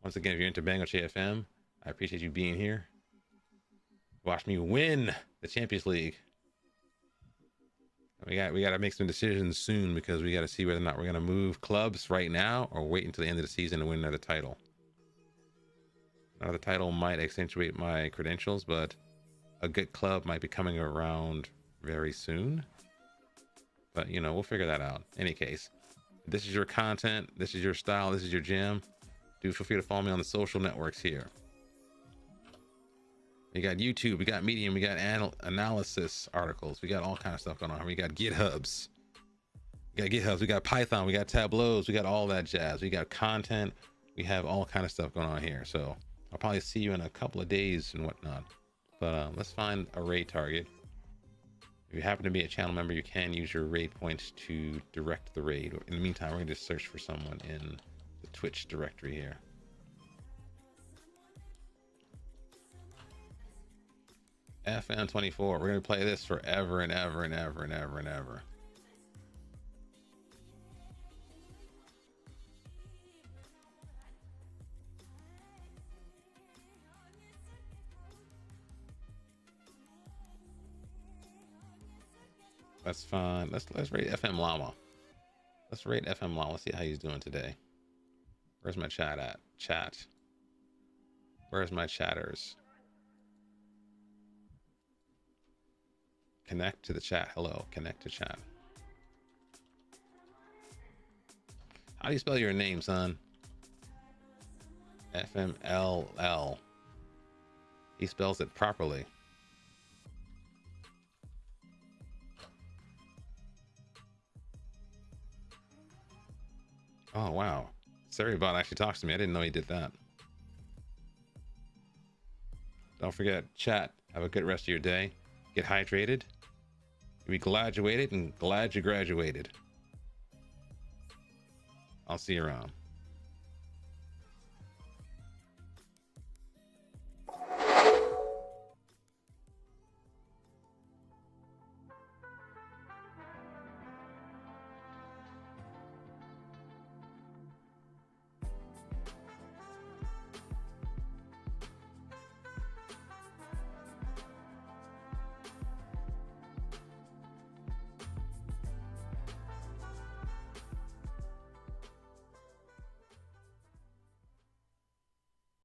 Once again, if you're into Bangoche FM, I appreciate you being here. Watch me win the Champions League. We got to make some decisions soon, because we got to see whether or not we're going to move clubs right now or wait until the end of the season to win another title. Another title might accentuate my credentials, but a good club might be coming around very soon. But, you know, we'll figure that out. Any case, this is your content. This is your style. This is your jam. Do feel free to follow me on the social networks here. We got YouTube, we got Medium, we got analysis articles, we got all kind of stuff going on. We got GitHubs, we got Python, we got Tableaus, we got all that jazz. We got content, we have all kind of stuff going on here. So I'll probably see you in a couple of days and whatnot. But let's find a raid target. If you happen to be a channel member, you can use your raid points to direct the raid. In the meantime, we're going to just search for someone in the Twitch directory here. FM24. We're going to play this forever and ever and ever and ever and ever. That's fine. Let's rate FM Llama. Let's rate FM Llama. Let's see how he's doing today. Where's my chat at? Chat. Where's my chatters? Connect to the chat. Hello. Connect to chat. How do you spell your name, son? FMLL. He spells it properly. Oh, wow. Seribot actually talks to me. I didn't know he did that. Don't forget, chat. Have a good rest of your day. Get hydrated. Be glad you waited and glad you graduated. I'll see you around.